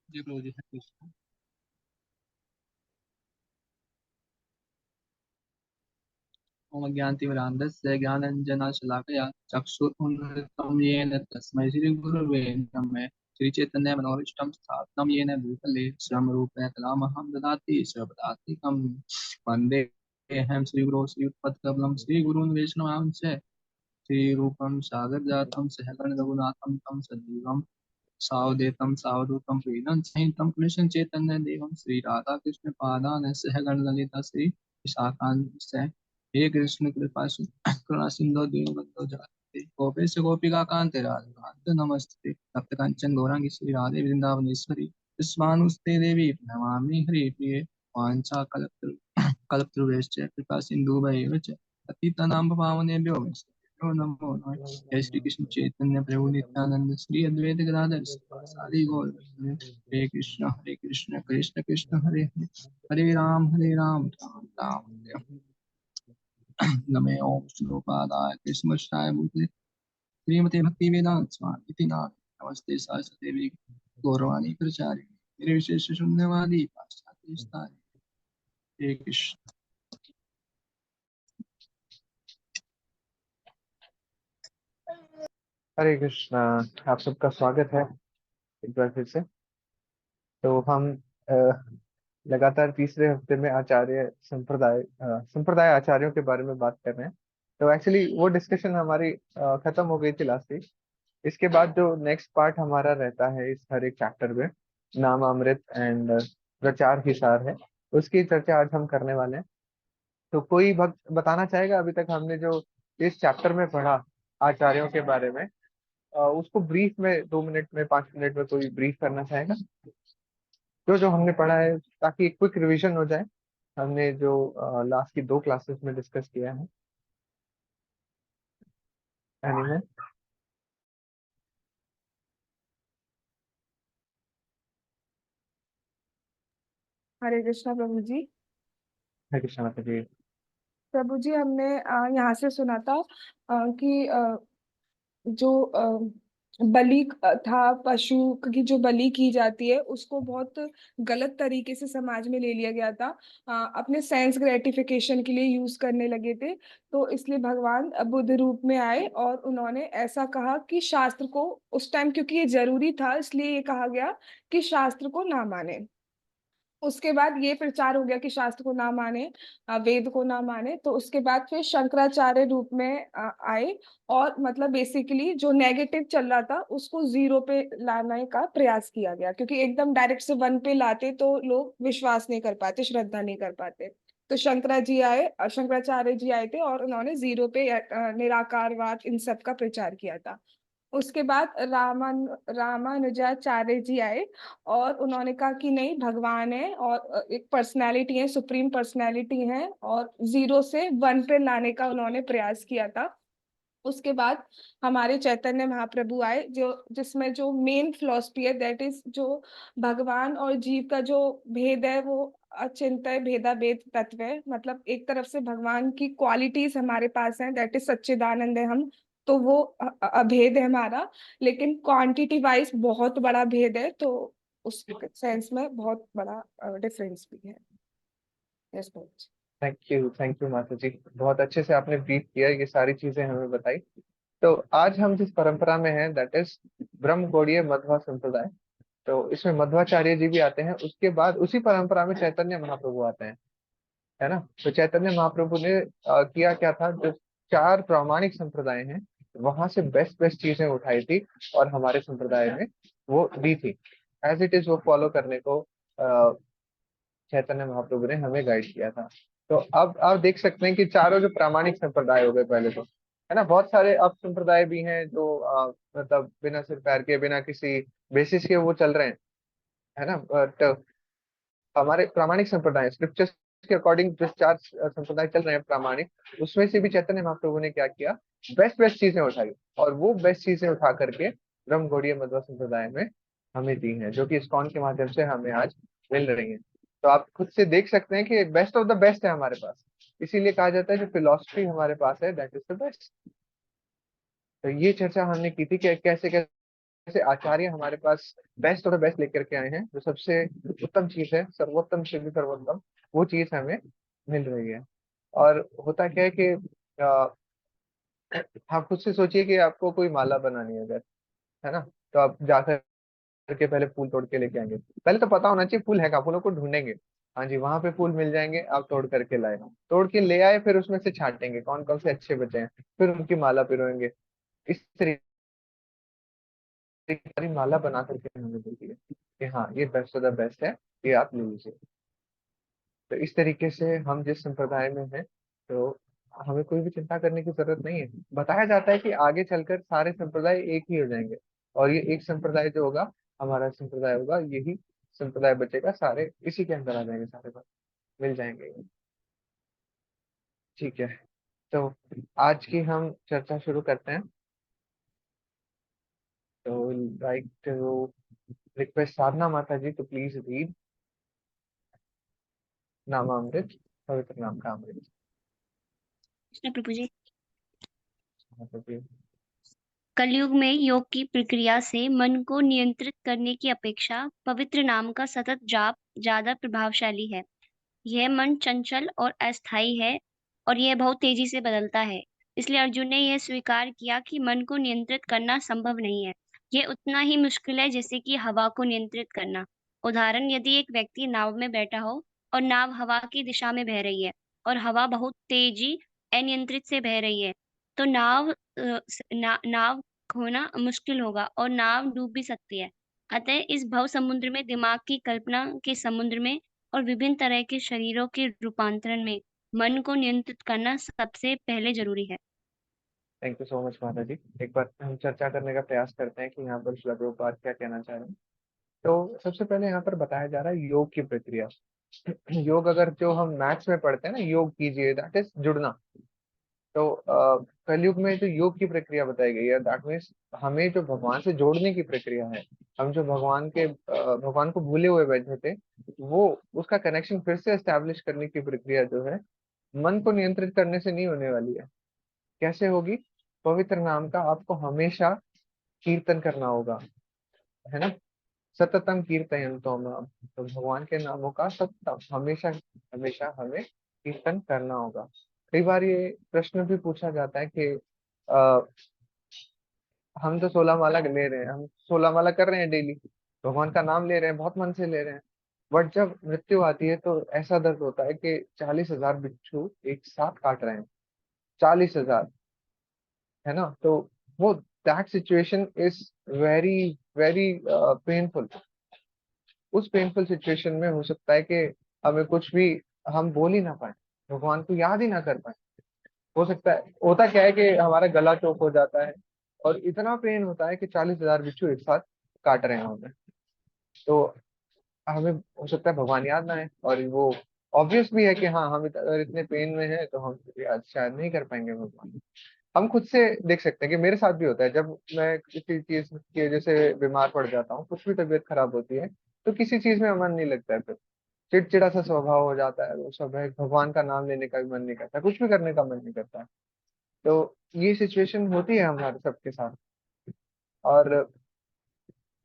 जी प्रभु जी, हरे कृष्ण। ओम ज्ञानतिमिरान्धस्य ज्ञानाञ्जनशलाकया चक्षुरुन्मिलितं येन तस्मै श्रीगुरवे नमः। श्रीचैतन्यमनोभीष्टं स्थापितं येन भूतले स्वयं रूपेण कलामहं ददाति स्वपदान्तिकं। वन्देऽहं श्रीगुरो श्रीयुतपत्कमलं श्रीगुरून् वैष्णवांश्च श्रीरूपं सागरजातं सहगण रघुनाथं तं सजीवं सावधेतं सावधूतं प्रीणं सहितं कृष्ण चैतन्य देवं श्री राधा कृष्ण पादान सहगण ललिता श्री विशाखांश। हे कृष्ण कृपा करुणा सिंधु दीनबंधो जगत्पते गोपेश गोपिका कांते राधे कांते नमस्ते तप्त कंचन गौरांगी श्री राधे वृंदावनेश्वरी विश्वानुस्ते देवी प्रणमामि हरि प्रिये वाञ्छा कल्पतरुश्च कृपा सिन्धुभैव च पतितानां पावनेभ्यो वैष्णवेभ्यो नमो नमः। जय श्री कृष्ण चैतन्य प्रभु नित्यानंद श्री अद्वैत गदाधर श्रीवासादि गौर भक्त। हरे कृष्ण कृष्ण कृष्ण हरे हरे हरे राम राम राम हरे हरे। नमे ओम श्रीपादाय कृष्णशाय भूतले श्रीमते भक्ति वेदांत स्वामी इति नाम। नमस्ते सरस्वती देवी गौरवाणी प्रचारिणी मेरे विशेष शून्यवादी पाश्चात्य स्थानी। हरे कृष्ण। हरे कृष्णा। आप सबका स्वागत है एक बार फिर से। तो हम अ, लगातार तीसरे हफ्ते में संप्रदाय आचार्यों के बारे में बात कर रहे हैं। तो एक्चुअली वो डिस्कशन हमारी खत्म हो गई थी लास्ट वीक। इसके बाद जो नेक्स्ट पार्ट हमारा रहता है इस हर एक चैप्टर में, नाम अमृत एंड प्रचार की सार है, उसकी चर्चा आज हम करने वाले हैं। तो कोई भक्त बताना चाहेगा अभी तक हमने जो इस चैप्टर में पढ़ा आचार्यों के बारे में, उसको ब्रीफ में 2 मिनट में 5 मिनट में कोई ब्रीफ करना चाहेगा जो जो हमने पढ़ा है, ताकि क्विक रिवीजन हो जाए हमने जो लास्ट की 2 क्लासेस में डिस्कस किया है। एनीवन? हरे कृष्णा प्रभु जी। हरे कृष्ण माता जी। प्रभु जी, हमने यहाँ से सुना था कि जो बलि था, पशु की जो बलि की जाती है उसको बहुत गलत तरीके से समाज में ले लिया गया था। अपने सेंस ग्रेटिफिकेशन के लिए यूज करने लगे थे। तो इसलिए भगवान बुद्ध रूप में आए और उन्होंने ऐसा कहा कि शास्त्र को उस टाइम, क्योंकि ये जरूरी था इसलिए ये कहा गया कि शास्त्र को ना माने। उसके बाद ये प्रचार हो गया कि शास्त्र को ना माने, वेद को ना माने। तो उसके बाद फिर शंकराचार्य रूप में आए और मतलब बेसिकली जो नेगेटिव चल रहा था उसको जीरो पे लाने का प्रयास किया गया, क्योंकि एकदम डायरेक्ट से वन पे लाते तो लोग विश्वास नहीं कर पाते, श्रद्धा नहीं कर पाते। तो शंकराचार्य जी आए थे और उन्होंने जीरो पे निराकारवाद इन सब का प्रचार किया था। उसके बाद रामानुजाचार्य जी आए और उन्होंने कहा कि नहीं, भगवान है और एक पर्सनालिटी है, सुप्रीम पर्सनालिटी है, और जीरो से वन पे लाने का उन्होंने प्रयास किया था। उसके बाद हमारे चैतन्य महाप्रभु आए, जो जिसमें जो मेन फिलॉसफी है दैट इज जो भगवान और जीव का जो भेद है वो अचिंत्य भेदा भेद तत्व है। मतलब एक तरफ से भगवान की क्वालिटीज हमारे पास हैं, दैट इज सच्चिदानंद है हम, तो वो अभेद है हमारा। लेकिन क्वांटिटी वाइज बहुत बड़ा भेद है, तो उस सेंस में बहुत बड़ा डिफरेंस भी है। यस। थैंक यू माता जी, बहुत अच्छे से आपने ब्रीफ किया, ये सारी चीजें हमें बताई। तो आज हम जिस परंपरा में हैं दैट इज ब्रह्म गौड़ीय मध्वा संप्रदाय। तो इसमें मध्वाचार्य जी भी आते हैं, उसके बाद उसी परंपरा में चैतन्य महाप्रभु आते हैं, है ना। तो चैतन्य महाप्रभु ने किया क्या था, जो 4 प्रामाणिक संप्रदाय हैं वहां से बेस्ट बेस्ट चीजें उठाई थी और हमारे संप्रदाय में वो दी थी। एज इट इज वो फॉलो करने को चैतन्य महाप्रभु ने हमें गाइड किया था। तो अब आप देख सकते हैं कि चारों जो प्रामाणिक संप्रदाय हो गए पहले तो, है ना। बहुत सारे अब संप्रदाय भी हैं जो मतलब बिना सिर पैर के, बिना किसी बेसिस के वो चल रहे हैं, है ना। बट हमारे प्रामाणिक संप्रदाय स्क्रिप्चर्स के अकॉर्डिंग जो 4 संप्रदाय चल रहे हैं प्रामाणिक, उसमें से भी चैतन्य महाप्रभु ने क्या किया, बेस्ट बेस्ट चीजें उठाई और वो बेस्ट चीजें उठा करके ब्रह्म गौड़ीय मध्व संप्रदाय में हमें दी हैं, जो कि इस्कॉन के माध्यम से हमें आज मिल रही हैं। तो आप खुद से देख सकते हैं कि बेस्ट ऑफ द बेस्ट है हमारे पास। इसीलिए कहा जाता है जो फिलोसफी हमारे पास है दैट इज द बेस्ट। तो ये चर्चा हमने की थी कि कैसे कैसे से आचार्य हमारे पास बेस्ट और बेस्ट लेकर के आए हैं, जो सबसे उत्तम चीज है, सर्वोत्तम से भी सर्वोत्तम, वो चीज हमें मिल रही है। और होता क्या है कि आप खुद से सोचिए कि आपको कोई माला बनानी है अगर, है ना, तो आप जाकर के पहले फूल तोड़ के लेके आएंगे। पहले तो पता होना चाहिए फूल है कहाँ, फूलों को ढूंढेंगे। हाँ जी, वहां पे फूल मिल जाएंगे, आप तोड़ करके लाए, तोड़ के ले आए, फिर उसमें से छांटेंगे कौन कौन से अच्छे बचे हैं, फिर उनकी माला पिरोएंगे। इस तरीके की माला बना करके हमें देती है कि हाँ ये बेस्ट ऑफ द बेस्ट है, ये आप ले लीजिए। तो इस तरीके से हम जिस संप्रदाय में हैं, तो हमें कोई भी चिंता करने की जरूरत नहीं है। बताया जाता है कि आगे चलकर सारे संप्रदाय एक ही हो जाएंगे, और ये एक संप्रदाय जो होगा, हमारा संप्रदाय होगा, यही संप्रदाय बचेगा, सारे इसी के अंदर आ जाएंगे, सारे बात मिल जाएंगे। ठीक है, तो आज की हम चर्चा शुरू करते हैं। तो लाइक टू रिक्वेस्ट साधना माता जी टू प्लीज रीड नामामृत, पवित्र नाम का अमृत। कृष्ण प्रभु जी। माता जी। कलयुग में योग की प्रक्रिया से मन को नियंत्रित करने की अपेक्षा पवित्र नाम का सतत जाप ज्यादा प्रभावशाली है। यह मन चंचल और अस्थायी है और यह बहुत तेजी से बदलता है। इसलिए अर्जुन ने यह स्वीकार किया कि मन को नियंत्रित करना संभव नहीं है। यह उतना ही मुश्किल है जैसे कि हवा को नियंत्रित करना। उदाहरण, यदि एक व्यक्ति नाव में बैठा हो और नाव हवा की दिशा में बह रही है और हवा बहुत तेजी अनियंत्रित से बह रही है, तो नाव खोना मुश्किल होगा और नाव डूब भी सकती है। अतः इस भव समुद्र में, दिमाग की कल्पना के समुद्र में और विभिन्न तरह के शरीरों के रूपांतरण में मन को नियंत्रित करना सबसे पहले जरूरी है। थैंक यू सो मच माता जी। एक बार हम चर्चा करने का प्रयास करते हैं कि यहाँ पर श्रील प्रभुपाद क्या कहना चाह रहे हैं। तो सबसे पहले यहाँ पर बताया जा रहा है योग की प्रक्रिया। योग अगर जो हम मैथ्स में पढ़ते हैं ना, योग कीजिए, दैट इज जुड़ना। तो कलयुग में जो योग की प्रक्रिया बताई गई है, दैट मीन्स हमें जो भगवान से जोड़ने की प्रक्रिया है। हम जो भगवान को भूले हुए बैठे थे, वो उसका कनेक्शन फिर से एस्टेब्लिश करने की प्रक्रिया जो है, मन को नियंत्रित करने से नहीं होने वाली है। कैसे होगी? पवित्र नाम का आपको हमेशा कीर्तन करना होगा, है ना। सततम कीर्तयंतो माम, तो भगवान के नामों का सततम हमेशा हमेशा हमें कीर्तन करना होगा। कई बार ये प्रश्न भी पूछा जाता है कि आ, हम तो 16 माला ले रहे हैं, हम 16 माला कर रहे हैं डेली, भगवान का नाम ले रहे हैं, बहुत मन से ले रहे हैं, बट जब मृत्यु आती है तो ऐसा दर्द होता है कि 40,000 बिच्छू एक साथ काट रहे हैं, 40,000, है ना। तो वो that situation is very very painful. उस पेनफुल सिचुएशन में हो सकता है कि हमें कुछ भी, हम बोल ही ना पाए, भगवान को याद ही ना कर पाए। हो सकता है, होता क्या है कि हमारा गला चौक हो जाता है, और इतना पेन होता है कि 40,000 बिच्छू एक साथ काट रहे हैं हमें। तो हमें हो सकता है भगवान याद ना आए, और वो ऑब्वियस भी है कि हाँ, हम अगर इतने पेन में हैं तो हम याद शायद नहीं कर पाएंगे भगवान। हम खुद से देख सकते हैं कि मेरे साथ भी होता है, जब मैं किसी चीज की वजह से बीमार पड़ जाता हूँ, कुछ भी तबीयत खराब होती है, तो किसी चीज में मन नहीं लगता है, फिर चिड़चिड़ा सा स्वभाव हो जाता है, वो सब है, भगवान का नाम लेने का भी मन नहीं करता, कुछ भी करने का मन नहीं करता है। तो ये सिचुएशन होती है हमारे सबके साथ। और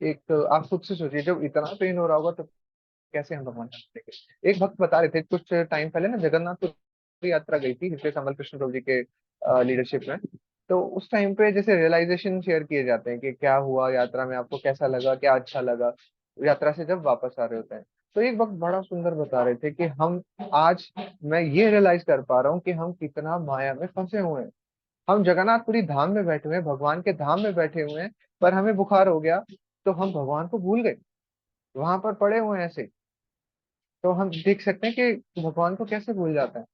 एक आप खुद से सोचिए, जब इतना पेन हो रहा होगा तो कैसे हम भगवान का नाम लेंगे। एक भक्त बता रहे थे कुछ टाइम पहले ना, जगन्नाथ यात्रा गई थी जिससे कमल कृष्ण प्रभु जी के लीडरशिप में। तो उस टाइम पे जैसे रियलाइजेशन शेयर किए जाते हैं कि क्या हुआ यात्रा में, आपको कैसा लगा, क्या अच्छा लगा यात्रा से जब वापस आ रहे होते हैं। तो एक वक्त बड़ा सुंदर बता रहे थे कि हम आज, मैं ये रियलाइज कर पा रहा हूँ कि हम कितना माया में फंसे हुए हैं। हम जगन्नाथपुरी धाम में बैठे हुए हैं, भगवान के धाम में बैठे हुए हैं, पर हमें बुखार हो गया तो हम भगवान को भूल गए, वहां पर पड़े हुए हैं ऐसे। तो हम देख सकते हैं कि भगवान को कैसे भूल जाता है।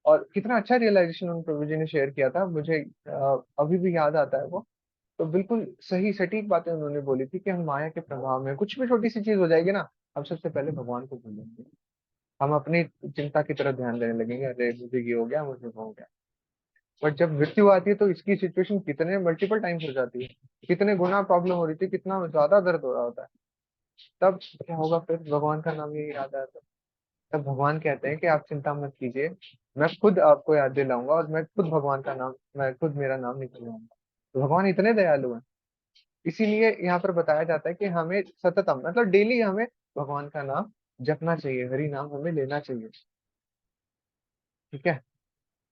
और कितना अच्छा रियलाइजेशन उन प्रभु जी ने शेयर किया था, मुझे अभी भी याद आता है वो। तो बिल्कुल सही सटीक बातें उन्होंने बोली थी कि हम माया के प्रभाव में, कुछ भी छोटी सी चीज हो जाएगी ना, हम सबसे पहले भगवान को भूलेंगे, हम अपनी चिंता की तरफ ध्यान देने लगेंगे, अरे मुझे ये हो गया, मुझे वो हो गया। बट जब मृत्यु आती है तो इसकी सिचुएशन कितने मल्टीपल टाइम्स हो जाती है, कितने गुना प्रॉब्लम हो रही थी, कितना ज्यादा दर्द हो रहा होता है। तब क्या होगा? फिर भगवान का नाम ये याद आता है। तब भगवान कहते हैं कि आप चिंता मत कीजिए, मैं खुद आपको याद दिलाऊंगा, और मैं खुद भगवान का नाम, मैं खुद मेरा नाम निकलवाऊंगा। तो भगवान इतने दयालु हैं। इसीलिए यहाँ पर बताया जाता है कि हमें सततम मतलब डेली हमें भगवान का नाम जपना चाहिए, हरि नाम हमें लेना चाहिए। ठीक है।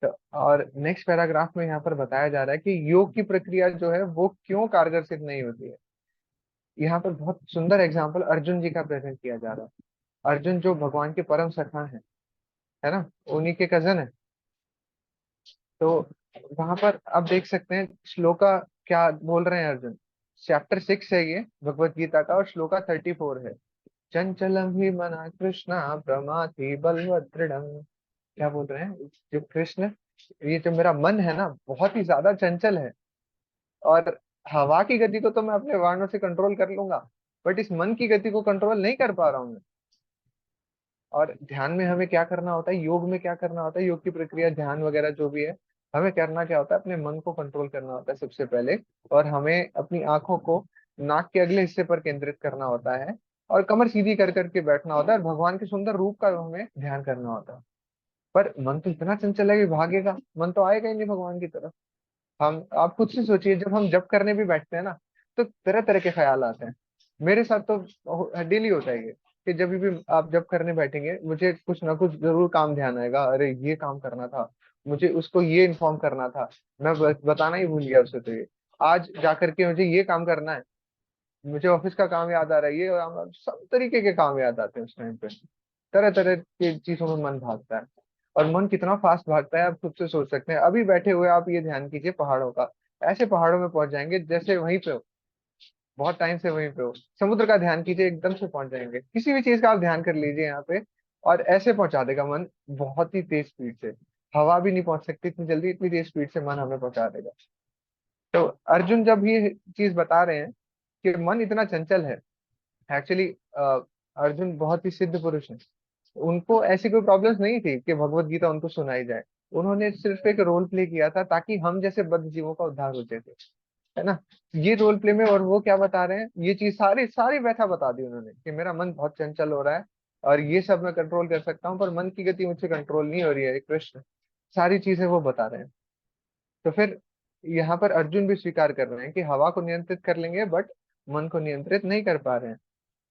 तो और नेक्स्ट पैराग्राफ में यहाँ पर बताया जा रहा है कि योग की प्रक्रिया जो है वो क्यों कारगर सिद्ध नहीं होती है। यहाँ पर बहुत सुंदर एग्जाम्पल अर्जुन जी का प्रेजेंट किया जा रहा है। अर्जुन जो भगवान के परम सखा है ना, उन्हीं के कजन है। तो वहां पर आप देख सकते हैं श्लोका क्या बोल रहे हैं अर्जुन। चैप्टर 6 है ये भगवत गीता का, और श्लोका 34 है। चंचलम ही मना कृष्णा प्रमाथि बलवदृढ़। क्या बोल रहे हैं जो कृष्ण, ये जो मेरा मन है ना बहुत ही ज्यादा चंचल है, और हवा की गति को तो मैं अपने वाणों से कंट्रोल कर लूंगा, बट इस मन की गति को कंट्रोल नहीं कर पा रहा हूँ मैं। और ध्यान में हमें क्या करना होता है, योग में क्या करना होता है, योग की प्रक्रिया ध्यान वगैरह जो भी है, हमें करना क्या होता है, अपने मन को कंट्रोल करना होता है सबसे पहले। और हमें अपनी आंखों को नाक के अगले हिस्से पर केंद्रित करना होता है, और कमर सीधी कर करके बैठना होता है, और भगवान के सुंदर रूप का हमें ध्यान करना होता है। पर मन तो इतना चंचल है कि भागेगा, मन तो आएगा ही नहीं भगवान की तरफ। हम आप खुद से सोचिए, जब हम जप करने भी बैठते हैं ना, तो तरह तरह के ख्याल आते हैं। मेरे साथ तो डेली होता है ये, कि जब भी आप जप करने बैठेंगे मुझे कुछ ना कुछ जरूर काम ध्यान आएगा। अरे ये काम करना था, मुझे उसको ये इन्फॉर्म करना था, मैं बताना ही भूल गया उसे। तो ये आज जाकर के मुझे ये काम करना है, मुझे ऑफिस का काम याद आ रहा है, ये सब तरीके के काम याद आते हैं उस टाइम पे। तरह तरह की चीजों में मन भागता है। और मन कितना फास्ट भागता है आप खुद से सोच सकते हैं। अभी बैठे हुए आप ये ध्यान कीजिए पहाड़ों का, ऐसे पहाड़ों में पहुंच जाएंगे जैसे वहीं पे हो, बहुत टाइम से वहीं पे हो। समुद्र का ध्यान कीजिए, एकदम से पहुंच जाएंगे। किसी भी चीज का आप ध्यान कर लीजिए यहाँ पे, और ऐसे पहुंचा देगा मन, बहुत ही तेज स्पीड से। हवा भी नहीं पहुंच सकती इतनी जल्दी, इतनी तेज स्पीड से मन हमें पहुंचा देगा। तो अर्जुन जब ये चीज बता रहे हैं कि मन इतना चंचल है, एक्चुअली अर्जुन बहुत ही सिद्ध पुरुष है। उनको ऐसी कोई प्रॉब्लम्स नहीं थी कि भगवत गीता उनको सुनाई जाए। उन्होंने सिर्फ एक रोल प्ले किया था ताकि हम जैसे बद्ध जीवों का उद्धार हो सके, है ना। ये रोल प्ले में, और वो क्या बता रहे हैं, ये चीज सारी सारी व्यथा बता दी उन्होंने कि मेरा मन बहुत चंचल हो रहा है, और ये सब मैं कंट्रोल कर सकता हूँ पर मन की गति मुझसे कंट्रोल नहीं हो रही है कृष्ण। सारी चीजें वो बता रहे हैं। तो फिर यहाँ पर अर्जुन भी स्वीकार कर रहे हैं कि हवा को नियंत्रित कर लेंगे बट मन को नियंत्रित नहीं कर पा रहे हैं।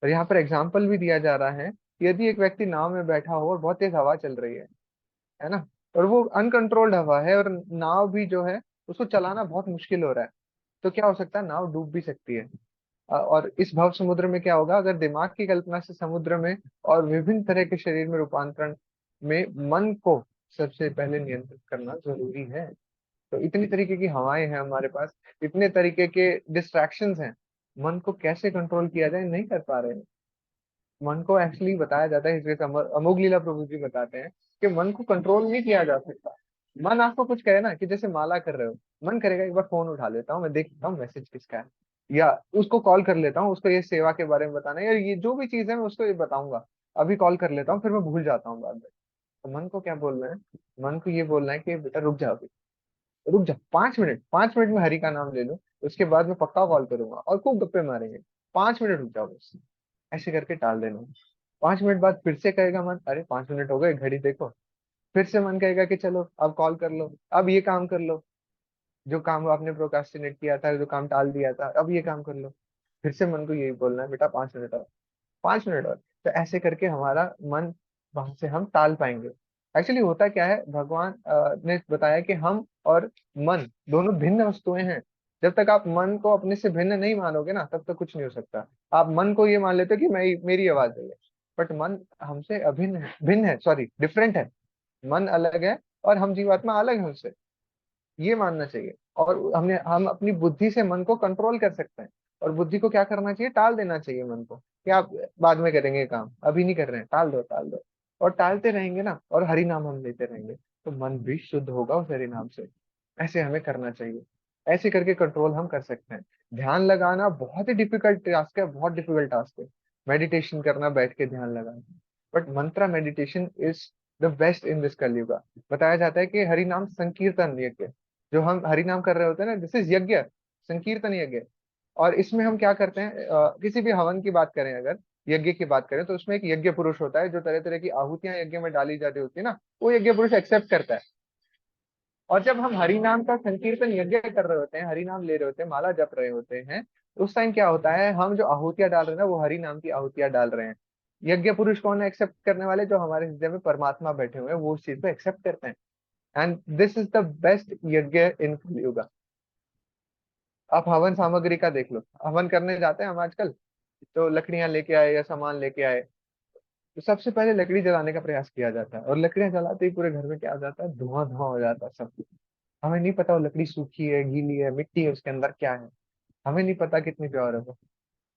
और यहाँ पर एग्जाम्पल भी दिया जा रहा है कि यदि एक व्यक्ति नाव में बैठा हो और बहुत तेज हवा चल रही है ना, और वो अनकंट्रोल्ड हवा है, और नाव भी जो है उसको चलाना बहुत मुश्किल हो रहा है, तो क्या हो सकता है, नाव डूब भी सकती है। और इस भव समुद्र में क्या होगा, अगर दिमाग की कल्पना से समुद्र में और विभिन्न तरह के शरीर में रूपांतरण में मन को सबसे पहले नियंत्रित करना जरूरी है। तो इतनी तरीके की हवाएं हैं हमारे पास, इतने तरीके के डिस्ट्रैक्शंस हैं, मन को कैसे कंट्रोल किया जाए नहीं कर पा रहे हैं। मन को एक्चुअली बताया जाता है, इसलिए अमोघ लीला प्रभु जी बताते हैं कि मन को कंट्रोल नहीं किया जा सकता। मन आपको कुछ कहे ना, कि जैसे माला कर रहे हो, मन करेगा एक बार फोन उठा लेता हूँ, मैं देखता हूँ मैसेज किसका है, या उसको कॉल कर लेता हूँ, उसको ये सेवा के बारे में बताना है, या ये जो भी चीज है मैं उसको ये बताऊंगा, अभी कॉल कर लेता हूँ, फिर मैं भूल जाता हूँ बाद में। तो मन को क्या बोलना है, मन को ये बोलना है कि बेटा रुक जाओ अभी, रुक जा 5 मिनट, 5 मिनट में हरि का नाम ले लो, उसके बाद मैं पक्का कॉल करूंगा और खूब गप्पे मारेंगे। 5 मिनट रुक जाओ बस, ऐसे करके टाल देना। 5 मिनट बाद फिर से कहेगा मन, अरे 5 मिनट हो गए, घड़ी देखो। फिर से मन कहेगा कि चलो अब कॉल कर लो, अब ये काम कर लो, जो काम आपने प्रोकास्टिनेट किया था, जो काम टाल दिया था, अब ये काम कर लो। फिर से मन को यही बोलना है, बेटा 5 मिनट और, 5 मिनट और। तो ऐसे करके हमारा मन, वहां से हम टाल पाएंगे। एक्चुअली होता क्या है, भगवान ने बताया कि हम और मन दोनों भिन्न वस्तुएं हैं। जब तक आप मन को अपने से भिन्न नहीं मानोगे ना, तब तक कुछ नहीं हो सकता। आप मन को ये मान लेते हो कि मैं, मेरी आवाज है, बट मन हमसे अभिन्न है, भिन्न है, सॉरी डिफरेंट है। मन अलग है और हम जीवात्मा अलग है उससे, ये मानना चाहिए। और हम अपनी बुद्धि से मन को कंट्रोल कर सकते हैं। और बुद्धि को क्या करना चाहिए, टाल देना चाहिए मन को, कि आप बाद में करेंगे काम, अभी नहीं कर रहे हैं, टाल दो टाल दो। और टालते रहेंगे ना, और हरि नाम हम लेते रहेंगे, तो मन भी शुद्ध होगा उस हरि नाम से। ऐसे हमें करना चाहिए, ऐसे करके कंट्रोल हम कर सकते हैं। ध्यान लगाना बहुत ही डिफिकल्ट टास्क है, बहुत डिफिकल्ट टास्क है मेडिटेशन करना, बैठ के ध्यान लगाना। But Mantra meditation is the best in this Kalyuga. बताया जाता है कि हरि नाम संकीर्तन यज्ञ, जो हम हरि नाम कर रहे होते हैं ना, दिस इज यज्ञ, संकीर्तन यज्ञ। और इसमें हम क्या करते हैं, किसी भी हवन की बात करें, अगर यज्ञ की बात करें, तो उसमें एक यज्ञ पुरुष होता है जो तरह तरह की आहुतियां यज्ञ में डाली जाती होती है ना, वो यज्ञ पुरुष एक्सेप्ट करता है। और जब हम हरि नाम का संकीर्तन यज्ञ कर रहे होते हैं, हरि नाम ले रहे होते हैं, माला जप रहे होते हैं, उस टाइम क्या होता है, हम जो आहुतियां डाल रहे हैं ना, वो हरि नाम की आहुतियां डाल रहे हैं। यज्ञ पुरुष कौन है एक्सेप्ट करने वाले? जो हमारे हृदय में परमात्मा बैठे हुए हैं, वो उस चीज को एक्सेप्ट करते हैं। And this is the best यज्ञ इन कलयुग। आप हवन सामग्री का देख लो, हवन करने जाते हैं हम आजकल, तो लकड़ियां लेके आए या सामान लेके आए, तो सबसे पहले लकड़ी जलाने का प्रयास किया जाता है, और लकड़ियां जलाते ही पूरे घर में क्या हो जाता है, धुआं धुआं हो जाता है सब कुछ। हमें नहीं पता वो लकड़ी सूखी है, गीली है, मिट्टी है, उसके अंदर क्या है, हमें नहीं पता कितनी प्योर है वो।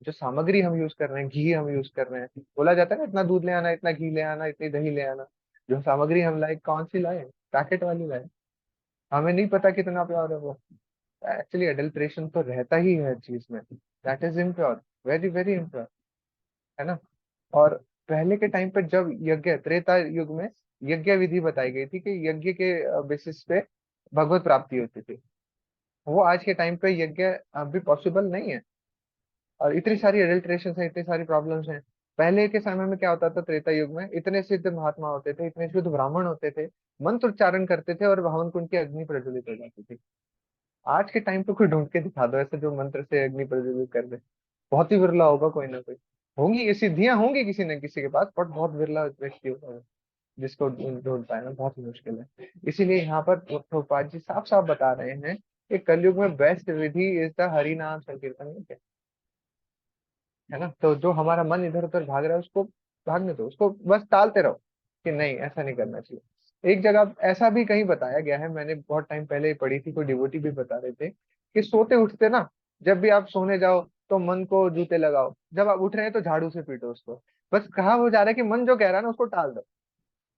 जो सामग्री हम यूज कर रहे हैं, घी हम यूज कर रहे हैं, बोला जाता है ना इतना दूध ले आना, इतना घी ले आना, इतनी दही ले आना। जो सामग्री हम लाए, कौन सी लाए? पैकेट वाली लाए। हमें नहीं पता कितना प्योर है वो। एक्चुअली अडल्ट्रेशन तो रहता ही है चीज में, that is impure, very very impure, है ना। और पहले के टाइम पर जब यज्ञ, त्रेता युग में यज्ञ विधि बताई गई थी कि यज्ञ के बेसिस पे भगवत प्राप्ति होती थी, वो आज के टाइम पे यज्ञ अभी पॉसिबल नहीं है। और इतनी सारी एडल्ट्रेशन है, इतनी सारी प्रॉब्लम्स हैं। पहले के समय में क्या होता था, त्रेता युग में इतने सिद्ध महात्मा होते थे, इतने शुद्ध ब्राह्मण होते थे, मंत्र उच्चारण करते थे और हवन कुंड की अग्नि प्रज्वलित हो जाती थी। आज के टाइम पे कोई ढूंढ के दिखा दो ऐसे जो मंत्र से अग्नि प्रज्वलित कर दे, बहुत ही विरला होगा, कोई ना कोई। होंगी ये सिद्धियां, होंगी किसी न किसी के पास, बट बहुत विरला व्यक्ति होगा जिसको ढूंढ पाना बहुत ही मुश्किल है। इसीलिए यहाँ पर प्रभुपाद जी साफ साफ बता रहे हैं कि कलयुग में best Vidhi is the Hari नाम संकीर्तन, है ना। तो जो हमारा मन इधर उधर भाग रहा है, उसको भागने दो, उसको बस टालते रहो कि नहीं ऐसा नहीं करना चाहिए। एक जगह ऐसा भी कहीं बताया गया है, मैंने बहुत टाइम पहले ही पढ़ी थी, कोई डिवोटी भी बता रहे थे कि सोते उठते ना, जब भी आप सोने जाओ तो मन को जूते लगाओ, जब आप उठ रहे हैं तो झाड़ू से पीटो उसको। बस कहा हो जा रहा है कि मन जो कह रहा है ना, उसको टाल दो।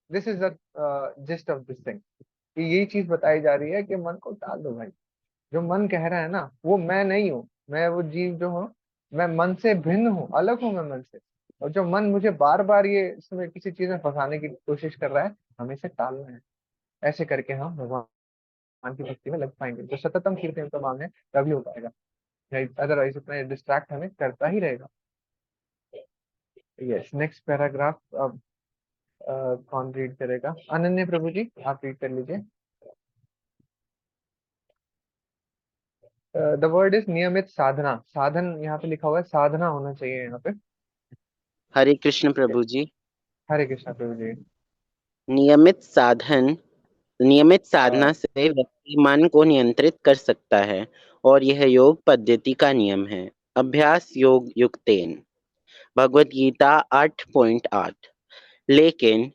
This is the gist of this thing, कि यही चीज बताई जा रही है कि मन को टाल दो भाई। जो मन कह रहा है ना, वो मैं नहीं हूँ, मैं वो जीव जो हूँ, मैं मन से भिन्न हूँ, अलग हूँ मैं मन से। और जो मन मुझे बार बार ये इसमें किसी चीज में फंसाने की कोशिश कर रहा है, हमें इसे टालना है। ऐसे करके हम भगवान की भक्ति में लग पाएंगे। जो सततम कीर्तन का मान है, तभी हो पाएगा, अदरवाइज इतना डिस्ट्रैक्ट हमें करता ही रहेगा। यस, नेक्स्ट पैराग्राफ अब कौन रीड करेगा? अनन्य प्रभु जी, आप रीड कर लीजिए। द वर्ड इज नियमित साधना। साधन यहाँ पे लिखा हुआ है, साधना होना चाहिए यहाँ पे। हरे कृष्ण प्रभु जी। हरे कृष्णा प्रभु जी। नियमित साधन नियमित साधना से व्यक्ति मन को नियंत्रित कर सकता है और यह योग पद्धति का नियम है। अभ्यास योग युक्तेन, भगवत गीता 8.8। लेकिन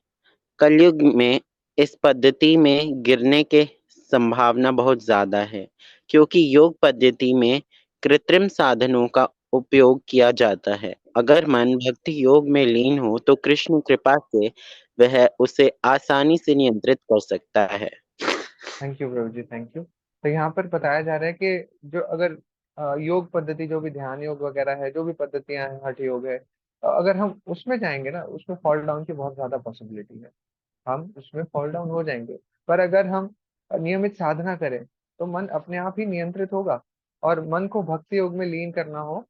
कलयुग में इस पद्धति में गिरने के संभावना बहुत ज्यादा है, क्योंकि योग पद्धति में कृत्रिम साधनों का उपयोग किया जाता है। अगर मन भक्ति योग में लीन हो तो कृष्ण कृपा से वह उसे आसानी से नियंत्रित कर सकता है। Thank you Prabhu ji, thank you. तो यहाँ पर बताया जा रहा है कि जो अगर योग पद्धति, जो भी ध्यान योग वगैरह है, जो भी पद्धतियां हैं, हठ योग है, अगर हम उसमें जाएंगे ना, उसमें फॉल डाउन की बहुत ज्यादा पॉसिबिलिटी है, हम उसमें फॉल डाउन हो जाएंगे। पर अगर हम नियमित साधना करें तो मन अपने आप ही नियंत्रित होगा। और मन को भक्ति योग में लीन करना हो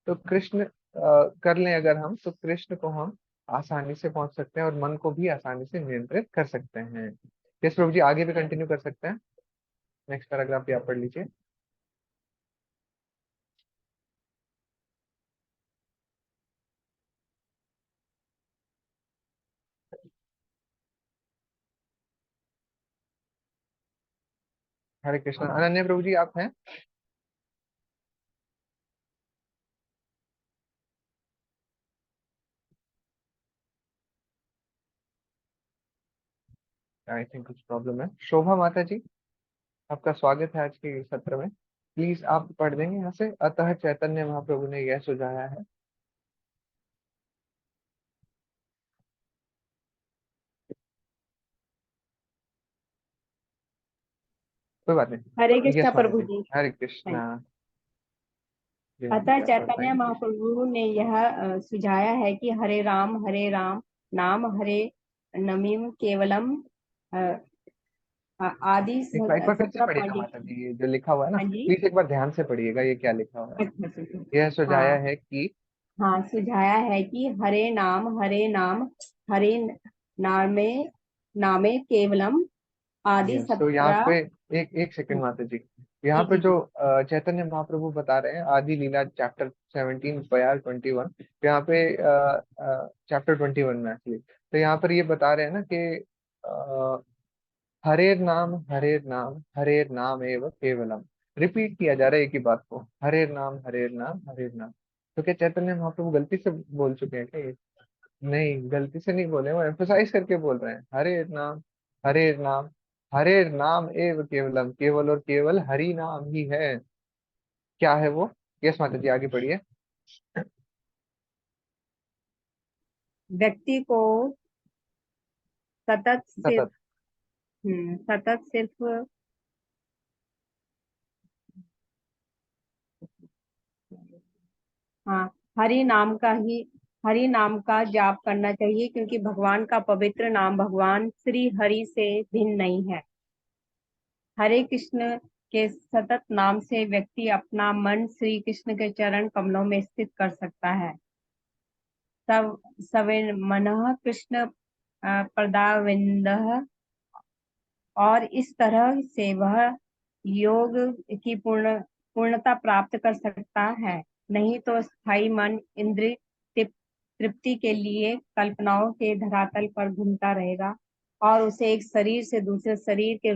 तो कृष्ण कर लें अगर हम, तो कृष्ण को हम आसानी से पहुंच सकते हैं और मन को भी आसानी से नियंत्रित कर सकते हैं। यस प्रभु जी, आगे भी कंटिन्यू कर सकते हैं। नेक्स्ट पैराग्राफ भी आप पढ़ लीजिए। हरे कृष्णा। अनन्या प्रभु जी, आप हैं? आई थिंक कुछ प्रॉब्लम है। शोभा माता जी, आपका स्वागत है आज के सत्र में। प्लीज आप पढ़ देंगे यहाँ से, अतः चैतन्य महाप्रभु ने यह सुझाया है। कोई बात नहीं। हरे कृष्णा यस माता प्रभु जी, जी। हरे कृष्णा। जी माता अतः जी, आप चैतन्य बताइए। महाप्रभु ने यह सुझाया है कि हरे राम नाम हरे नमीम केवलम अ, आदि एक बार फिर से पढ़िएगा 17 माता जी, ये जो लिखा हुआ है ना, हाँ जी। प्लीज एक बार ध्यान से पढ़िएगा, ये क्या लिखा हुआ है। अच्छा अच्छा। यह सुझाया हाँ है कि, हाँ, सुझाया है कि हरे नाम हरे नामे नामे केवलम आदि यस, तो यहाँ 17। पे एक एक सेकंड माता जी, यहाँ जी पे जी जो जी। चैतन्य महाप्रभु बता रहे हैं आदि लीला चैप्टर 17 बयार 21, यहाँ पे चैप्टर 21 में एक्चुअली, तो यहाँ पर ये बता रहे हैं ना कि हरेर नाम हरेर नाम एव केवलम। रिपीट किया जा रहा है एक ही बात को, हरेर नाम हरेर नाम हरेर नाम। तो क्या चैतन्य महाप्रभु गलती से बोल चुके हैं क्या ये? नहीं, गलती से नहीं बोले, वो एम्फोसाइज करके बोल रहे हैं, हरेर नाम हरेर नाम एव केवलम, केवल और केवल हरि नाम ही है। क्या है वो? यस माता जी, आगे बढ़िए। व्यक्ति को सतत सिर्फ सतत। सतत सिर्फ हाँ, हरि नाम का ही हरि नाम का जाप करना चाहिए, क्योंकि भगवान का पवित्र नाम भगवान श्री हरि से भिन्न नहीं है। हरे कृष्ण के सतत नाम से व्यक्ति अपना मन श्री कृष्ण के चरण कमलों में स्थित कर सकता है। सब सवे मनः कृष्ण प्रदाविंदः, और इस तरह से वह योग की पूर्णता प्राप्त कर सकता है। नहीं तो स्थायी मन इंद्रिय तृप्ति के लिए कल्पनाओं के धरातल पर घूमता रहेगा, और उसे एक शरीर से दूसरे शरीर के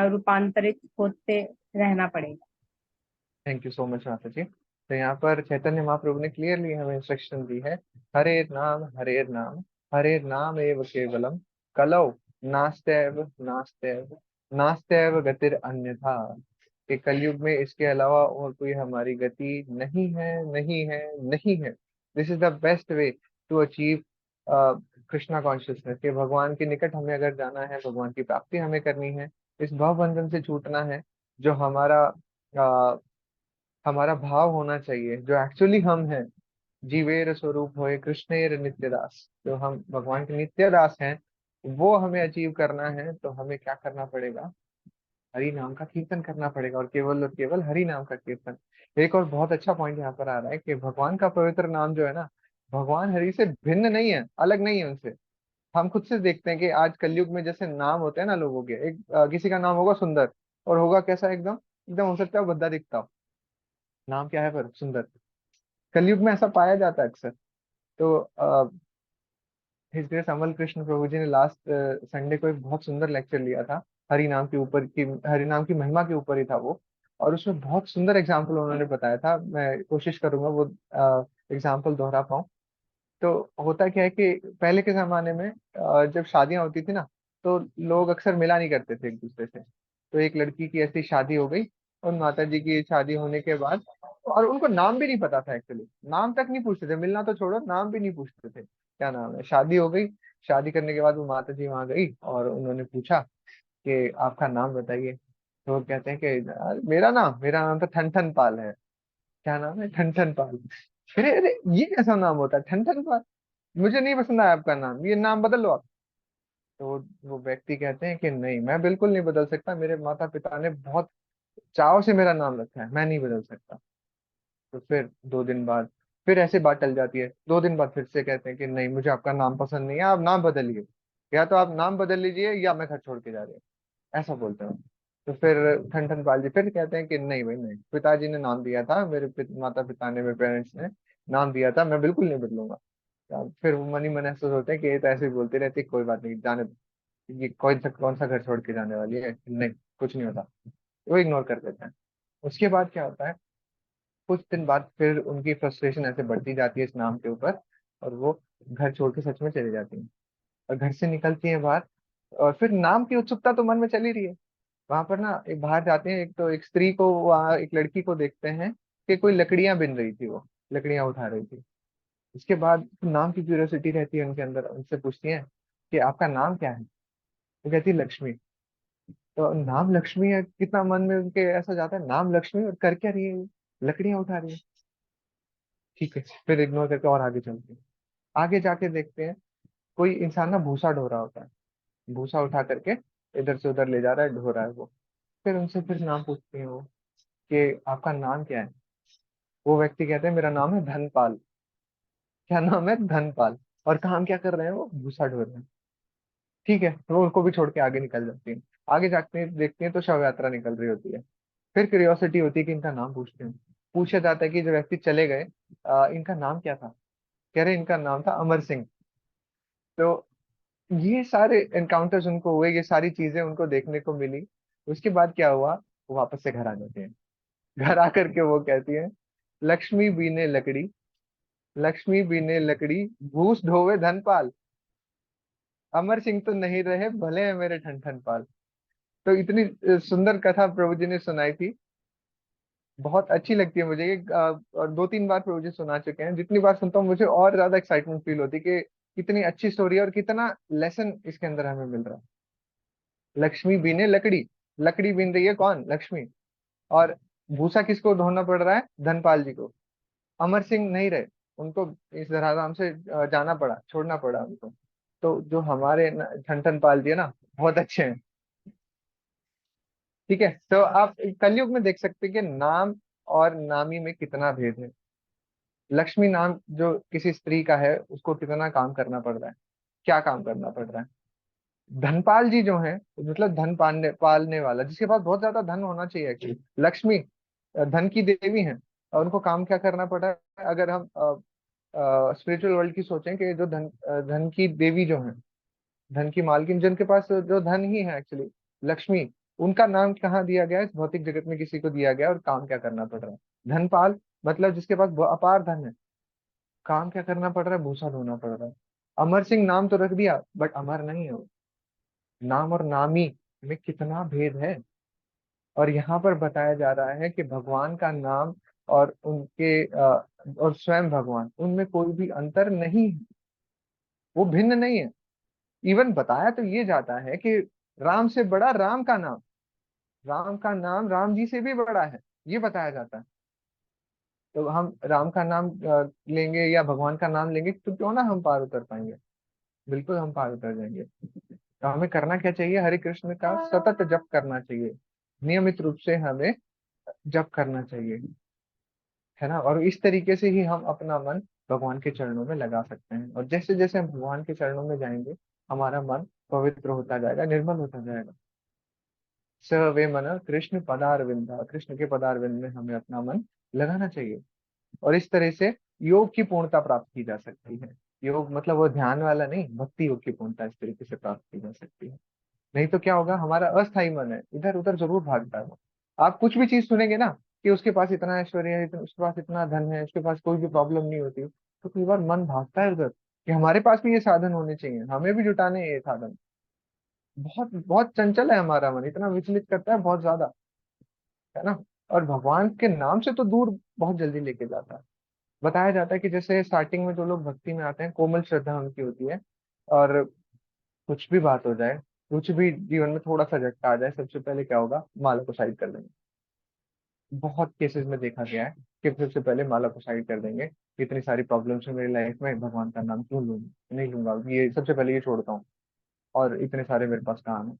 रूपांतरित होते रहना पड़ेगा। थैंक यू सो मच माता जी। तो यहाँ पर चैतन्य महाप्रभु ने क्लियरली हमें इंस्ट्रक्शन दी है, हरेर नाम हरेर नाम एव केवलम, कलौ नास्तेव नास्तेव नास्तेव गतिर अन्यथा। कि कलयुग में इसके अलावा और कोई हमारी गति नहीं है, नहीं है, नहीं है। This is the best way to achieve Krishna consciousness, कि भगवान के निकट हमें अगर जाना है, भगवान की प्राप्ति हमें करनी है, इस भव बंधन से छूटना है, जो हमारा भाव होना चाहिए, जो एक्चुअली हम हैं, जीवेर स्वरूप होए कृष्णेर नित्य दास, जो हम भगवान के नित्य दास हैं, वो हमें अचीव करना है। तो हमें क्या करना पड़ेगा? हरि नाम का कीर्तन करना पड़ेगा, और केवल हरि नाम का कीर्तन। एक और बहुत अच्छा पॉइंट यहाँ पर आ रहा है कि भगवान का पवित्र नाम जो है ना, भगवान हरि से भिन्न नहीं है, अलग नहीं है उनसे। हम खुद से देखते हैं कि आज कलयुग में जैसे नाम होते हैं ना लोगों के, किसी का नाम होगा सुंदर, और होगा कैसा? एकदम एकदम हो सकता है वो भद्दा दिखता हो, नाम क्या है पर सुंदर। कलयुग में ऐसा पाया जाता है अक्सर। तो हिज ग्रेस अमल कृष्ण प्रभु जी ने लास्ट संडे को एक बहुत सुंदर लेक्चर लिया था, हरि नाम के ऊपर की, हरि नाम की महिमा के ऊपर ही था वो। और उसमें बहुत सुंदर एग्जाम्पल उन्होंने बताया था, मैं कोशिश करूंगा वो एग्जाम्पल दोहरा पाऊँ। तो होता क्या है कि पहले के जमाने में जब शादियां होती थी ना, तो लोग अक्सर मिला नहीं करते थे एक दूसरे से। तो एक लड़की की ऐसी शादी हो गई, और माता जी की शादी होने के बाद, और उनको नाम भी नहीं पता था एक्चुअली, नाम तक नहीं पूछते थे, मिलना तो छोड़ो, नाम भी नहीं पूछते थे क्या नाम है। शादी हो गई, शादी करने के बाद वो माता जी वहां गई और उन्होंने पूछा कि आपका नाम बताइए। तो वो कहते हैं कि मेरा नाम तो ठन ठन पाल है। क्या नाम है? ठन ठन पाल। अरे अरे, ये कैसा नाम होता है ठन ठन पाल? मुझे नहीं पसंद आया आपका नाम, ये नाम बदल लो आप। तो वो व्यक्ति कहते हैं कि नहीं, मैं बिल्कुल नहीं बदल सकता, मेरे माता पिता ने बहुत चाव से मेरा नाम रखा है, मैं नहीं बदल सकता। तो फिर 2 दिन बाद फिर ऐसे बात टल जाती है, 2 दिन बाद फिर से कहते हैं कि नहीं, मुझे आपका नाम पसंद नहीं है, आप नाम बदलिए, या तो आप नाम बदल लीजिए या मैं घर छोड़ के जा रही हूँ, ऐसा बोलते हैं। तो फिर ठन ठन पाल जी फिर कहते हैं कि नहीं भाई नहीं, पिताजी ने नाम दिया था, माता पिता ने, मेरे पेरेंट्स ने नाम दिया था, मैं बिल्कुल नहीं बदलूंगा। फिर वो मन ही मन ऐसे सोचते हैं कि ये तो ऐसे ही बोलती रहती है, कोई बात नहीं, जाने दो, ये कौन सा घर छोड़ के जाने वाली है, नहीं कुछ नहीं होता, वो इग्नोर कर देते हैं। उसके बाद क्या होता है, कुछ दिन बाद फिर उनकी फ्रस्ट्रेशन ऐसे बढ़ती जाती है इस नाम के ऊपर, और वो घर छोड़ के सच में चली जाती हैं, और घर से निकलती हैं बाहर, और फिर नाम की उत्सुकता तो मन में चली रही है। वहां पर ना एक बाहर जाते हैं, एक तो एक स्त्री को, वहाँ एक लड़की को देखते हैं कि कोई लकड़ियां बिन रही थी, वो लकड़ियां उठा रही थी। उसके बाद नाम की क्यूरियोसिटी रहती है उनके अंदर, उनसे पूछती हैं कि आपका नाम क्या है? वो कहती है लक्ष्मी। तो नाम लक्ष्मी है, कितना मन में उनके ऐसा जाता है, नाम लक्ष्मी और कर क्या रही है ये? लकड़ियां उठा रही है। ठीक है, फिर इग्नोर करके और आगे चलते हैं। आगे जाके देखते हैं, कोई इंसान ना भूसा ढो रहा होता है, भूसा उठा करके इधर से उधर ले जा रहा है, ढो रहा है वो। फिर उनसे फिर नाम पूछते हैं वो, कि आपका नाम क्या है? वो व्यक्ति कहते हैं मेरा नाम है धनपाल। क्या नाम है? धनपाल। और काम क्या कर रहे हैं? वो भूसा ढो रहे हैं। ठीक है, तो वो उनको भी छोड़ के आगे निकल जाती है। आगे जाते हैं, देखते हैं तो शव यात्रा निकल रही होती है। फिर क्यूरियोसिटी होती है कि इनका नाम पूछते हैं। पूछा जाता है कि जो व्यक्ति चले गए, इनका नाम क्या था? कह रहे इनका नाम था अमर सिंह। तो ये सारे एनकाउंटर्स उनको हुए, ये सारी चीजें उनको देखने को मिली। उसके बाद क्या हुआ, वो वापस से घर आ जाते हैं। घर आकर के वो कहती है, लक्ष्मी बीने लकड़ी, लक्ष्मी बीने लकड़ी, घूस ढोवे धनपाल, अमर सिंह तो नहीं रहे, भले है मेरे ठन ठन पाल। तो इतनी सुंदर कथा प्रभु जी ने सुनाई थी। बहुत अच्छी लगती है मुझे ये, और 2-3 बार प्रभु जी सुना चुके हैं। जितनी बार सुनता हूँ मुझे और ज्यादा एक्साइटमेंट फील होती है कि कितनी अच्छी स्टोरी है और कितना लेसन इसके अंदर हमें मिल रहा है। लक्ष्मी बीने लकड़ी, लकड़ी बीन रही है कौन? लक्ष्मी। और भूसा किसको ढोना पड़ रहा है? धनपाल जी को। अमर सिंह नहीं रहे, उनको इस धराधाम से जाना पड़ा, छोड़ना पड़ा उनको। तो जो हमारे ठन ठन पाल जी है ना, बहुत अच्छे हैं। ठीक है, तो आप कलयुग में देख सकते हैं कि नाम और नामी में कितना भेद है। लक्ष्मी नाम जो किसी स्त्री का है, उसको कितना काम करना पड़ रहा है, क्या काम करना पड़ रहा है। धनपाल जी जो है, मतलब धन पालने पालने वाला, जिसके पास बहुत ज्यादा धन होना चाहिए एक्चुअली। लक्ष्मी धन की देवी है, और उनको काम क्या करना पड़ रहा है? अगर हम स्पिरिचुअल वर्ल्ड की सोचें कि जो धन की देवी जो है, धन की मालकिन, जिनके पास जो धन ही है एक्चुअली, लक्ष्मी, उनका नाम कहाँ दिया गया है? इस भौतिक जगत में किसी को दिया गया है, और काम क्या करना पड़ रहा है? धनपाल, मतलब जिसके पास अपार धन है, काम क्या करना पड़ रहा है? भूसा ढोना पड़ रहा है। अमर सिंह नाम तो रख दिया, बट अमर नहीं है वो। नाम और नामी में कितना भेद है। और यहाँ पर बताया जा रहा है कि भगवान का नाम और उनके और स्वयं भगवान, उनमें कोई भी अंतर नहीं है, वो भिन्न नहीं है। इवन बताया तो ये जाता है कि राम से बड़ा राम का नाम, राम का नाम राम जी से भी बड़ा है, ये बताया जाता है। तो हम राम का नाम लेंगे या भगवान का नाम लेंगे, तो क्यों ना हम पार उतर पाएंगे? बिल्कुल हम पार उतर जाएंगे। तो हमें करना क्या चाहिए? हरे कृष्ण का सतत जप करना चाहिए, नियमित रूप से हमें जप करना चाहिए, है ना। और इस तरीके से ही हम अपना मन भगवान के चरणों में लगा सकते हैं। और जैसे जैसे हम भगवान के चरणों में जाएंगे, हमारा मन पवित्र होता जाएगा, निर्मल होता जाएगा। स वे मन कृष्ण पदारविंदा, कृष्ण के पदारविंद में हमें अपना मन लगाना चाहिए। और इस तरह से योग की पूर्णता प्राप्त की जा सकती है। योग मतलब वो ध्यान वाला नहीं, भक्ति योग की पूर्णता इस तरीके से प्राप्त की जा सकती है। नहीं तो क्या होगा, हमारा अस्थायी मन है, इधर उधर जरूर भागता है वो। आप कुछ भी चीज सुनेंगे ना कि उसके पास इतना ऐश्वर्य है, उसके पास इतना धन है, उसके पास कोई भी प्रॉब्लम नहीं होती, तो कई बार मन भागता है उधर कि हमारे पास भी ये साधन होने चाहिए, हमें भी जुटाने हैं ये साधन। बहुत बहुत चंचल है हमारा मन, इतना विचलित करता है बहुत ज्यादा, है ना। और भगवान के नाम से तो दूर बहुत जल्दी लेके जाता है। बताया जाता है कि जैसे स्टार्टिंग में जो लोग भक्ति में आते हैं, कोमल श्रद्धा उनकी होती है, और कुछ भी बात हो जाए, कुछ भी जीवन में थोड़ा सा झटका आ जाए, सबसे पहले क्या होगा? माला को साइड कर देंगे। बहुत केसेस में देखा गया है कि सबसे पहले माला को साइड कर देंगे। इतनी सारी प्रॉब्लम्स है मेरी लाइफ में, भगवान का नाम क्यों लूंगा, नहीं लूंगा, ये सबसे पहले ये छोड़ता हूँ, और इतने सारे मेरे पास काम है।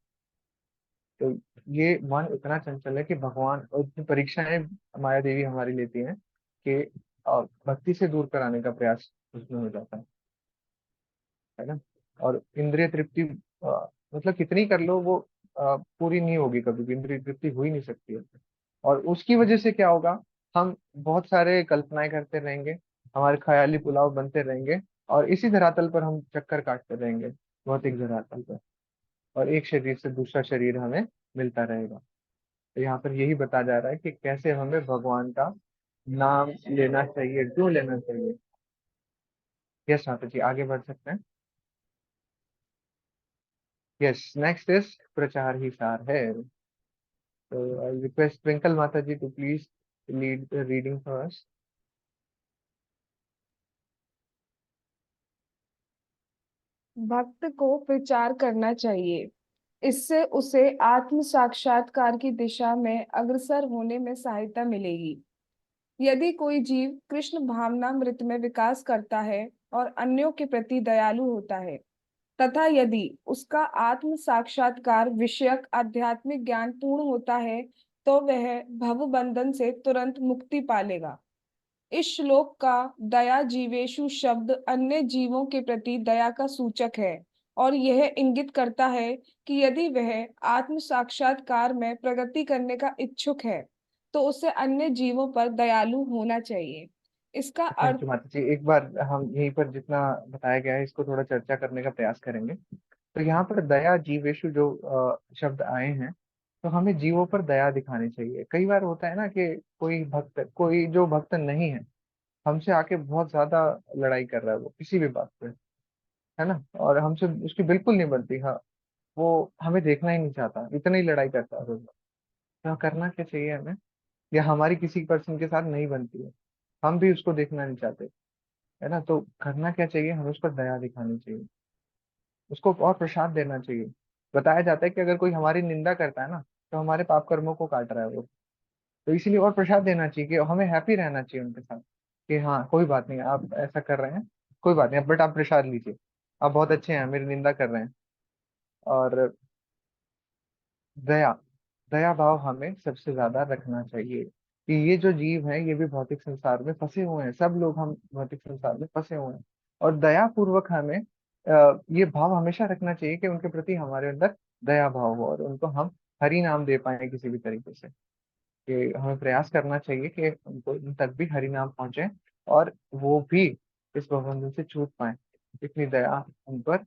तो ये मन इतना चंचल है कि भगवान, और इतनी परीक्षाएं माया देवी हमारी लेती हैं कि भक्ति से दूर कराने का प्रयास उसमें हो जाता है ना। और इंद्रिय तृप्ति मतलब कितनी कर लो, वो पूरी नहीं होगी, कभी भी इंद्रिय तृप्ति हो ही नहीं सकती है। और उसकी वजह से क्या होगा, हम बहुत सारे कल्पनाएं करते रहेंगे, हमारे ख्याली पुलाव बनते रहेंगे, और इसी धरातल पर हम चक्कर काटते रहेंगे, भौतिक धरातल पर। और एक शरीर से दूसरा शरीर हमें मिलता रहेगा। तो यहाँ पर यही बताया जा रहा है कि कैसे हमें भगवान का नाम लेना चाहिए, क्यों लेना चाहिए। यस माता जी, आगे बढ़ सकते हैं। यस, नेक्स्ट इज प्रचार ही सार है। तो आई request Twinkle Mata ji to please lead the reading for us. भक्त को प्रचार करना चाहिए, इससे उसे आत्म साक्षात्कार की दिशा में अग्रसर होने में सहायता मिलेगी। यदि कोई जीव कृष्ण भावनामृत में विकास करता है और अन्यों के प्रति दयालु होता है, तथा यदि उसका आत्म साक्षात्कार विषयक आध्यात्मिक ज्ञान पूर्ण होता है, तो वह भव बंधन से तुरंत मुक्ति पालेगा। इस श्लोक का दया जीवेशु शब्द अन्य जीवों के प्रति दया का सूचक है, और यह इंगित करता है कि यदि वह आत्म साक्षात्कार में प्रगति करने का इच्छुक है, तो उसे अन्य जीवों पर दयालु होना चाहिए। इसका थैंक अर्थ यू माता जी। एक बार हम यहीं पर जितना बताया गया है इसको थोड़ा चर्चा करने का प्रयास करेंगे। तो यहाँ पर दया जीवेशु जो शब्द आए हैं, तो हमें जीवों पर दया दिखानी चाहिए। कई बार होता है ना कि कोई जो भक्त नहीं है, हमसे आके बहुत ज्यादा लड़ाई कर रहा है वो किसी भी बात पे, है ना, और हमसे उसकी बिल्कुल नहीं बनती। हाँ, वो हमें देखना ही नहीं चाहता, इतना ही लड़ाई करता है रोज। तो करना क्या चाहिए हमें, या हमारी किसी पर्सन के साथ नहीं बनती है, हम भी उसको देखना नहीं चाहते, है ना, तो करना क्या चाहिए, हमें उस पर दया दिखानी चाहिए, उसको और प्रसाद देना चाहिए। बताया जाता है कि अगर कोई हमारी निंदा करता है ना, तो हमारे पाप कर्मों को काट रहा है वो। तो इसीलिए और प्रसाद देना चाहिए कि हमें हैप्पी रहना चाहिए उनके साथ, कि हाँ कोई बात नहीं, आप ऐसा कर रहे हैं, कोई बात नहीं, बट आप प्रसाद लीजिए, आप बहुत अच्छे हैं, मेरी निंदा कर रहे हैं। और दया, दया भाव हमें सबसे ज्यादा रखना चाहिए कि ये जो जीव हैं ये भी भौतिक संसार में फंसे हुए हैं, सब लोग हम भौतिक संसार में फंसे हुए हैं। और दया पूर्वक हमें ये भाव हमेशा रखना चाहिए कि उनके प्रति हमारे अंदर दया भाव हो, और उनको हम हरि नाम दे पाए किसी भी तरीके से। कि हमें प्रयास करना चाहिए कि उनको उन तक भी हरि नाम पहुंचे, और वो भी इस भवबंधन से छूट पाए। इतनी दया उन पर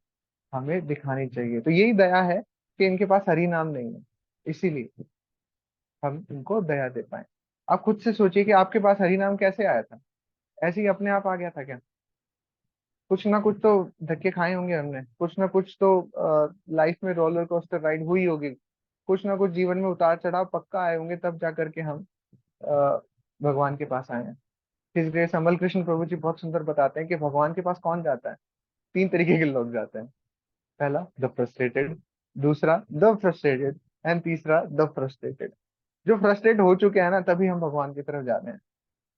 हमें दिखानी चाहिए। तो यही दया है कि इनके पास हरि नाम नहीं है, इसीलिए हम इनको दया दे पाए। आप खुद से सोचिए कि आपके पास हरि नाम कैसे आया था, ऐसे ही अपने आप आ गया था क्या? कुछ ना कुछ तो धक्के खाए होंगे हमने, कुछ ना कुछ तो लाइफ में रोलर कोस्टर राइड हुई होगी, कुछ ना कुछ जीवन में उतार चढ़ाव पक्का आए होंगे, तब जा करके हम अ, भगवान के पास आए हैं। हिज ग्रेस अमल कृष्ण प्रभु जी बहुत सुंदर बताते हैं कि भगवान के पास कौन जाता है। तीन तरीके के लोग जाते हैं। पहला द फ्रस्ट्रेटेड, दूसरा द फ्रस्ट्रेटेड, एंड तीसरा द फ्रस्ट्रेटेड। जो फ्रस्ट्रेट हो चुके हैं ना, तभी हम भगवान की तरफ जा रहे हैं,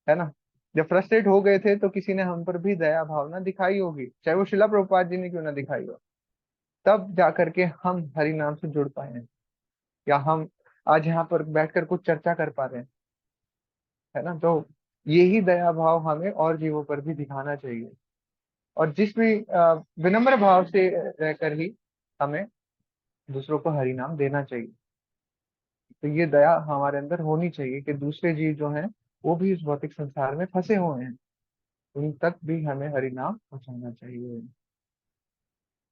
है ना। जब फ्रस्ट्रेट हो गए थे तो किसी ने हम पर भी दया भावना दिखाई होगी, चाहे वो शिला प्रभुपाद जी ने क्यों ना दिखाई हो। तब जा करके हम हरि नाम से जुड़ पाए हैं, या हम आज यहाँ पर बैठकर कुछ चर्चा कर पा रहे हैं, है ना। तो यही दया भाव हमें और जीवों पर भी दिखाना चाहिए, और जिस भी विनम्र भाव से रहकर ही हमें दूसरों को हरि नाम देना चाहिए। तो ये दया हमारे अंदर होनी चाहिए कि दूसरे जीव जो हैं वो भी इस भौतिक संसार में फंसे हुए हैं, उन तक भी हमें हरि नाम पहुंचाना चाहिए।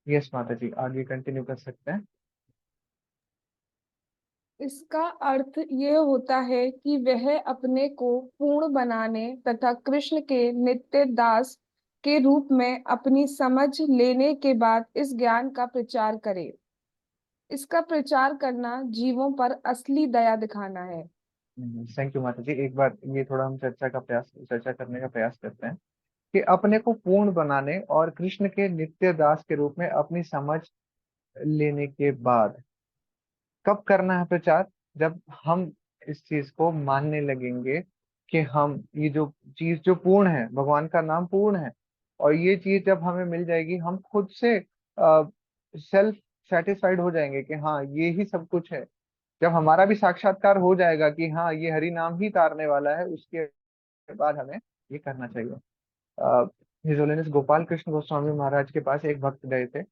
यस माता जी, आगे कंटिन्यू कर सकते हैं। इसका अर्थ ये होता है कि वह अपने को पूर्ण बनाने तथा कृष्ण के नित्य दास के रूप में अपनी समझ लेने के बाद इस ज्ञान का प्रचार करे। इसका प्रचार करना जीवों पर असली दया दिखाना है। थैंक यू माता जी। एक बार ये थोड़ा हम चर्चा करने का प्रयास करते हैं कि अपने को पूर्ण बनाने और कृष्ण के नित्य दास के रूप में अपनी समझ लेने के बाद कब करना है प्रचार? जब हम इस चीज को मानने लगेंगे कि हम ये जो चीज जो पूर्ण है, भगवान का नाम पूर्ण है, और ये चीज जब हमें मिल जाएगी, हम खुद से सेल्फ सेटिस्फाइड हो जाएंगे कि हाँ ये ही सब कुछ है। जब हमारा भी साक्षात्कार हो जाएगा कि हाँ ये हरि नाम ही तारने वाला है, उसके बाद हमें ये करना चाहिए। हिज होलीनेस गोपाल कृष्ण गोस्वामी महाराज के पास एक भक्त गए थे।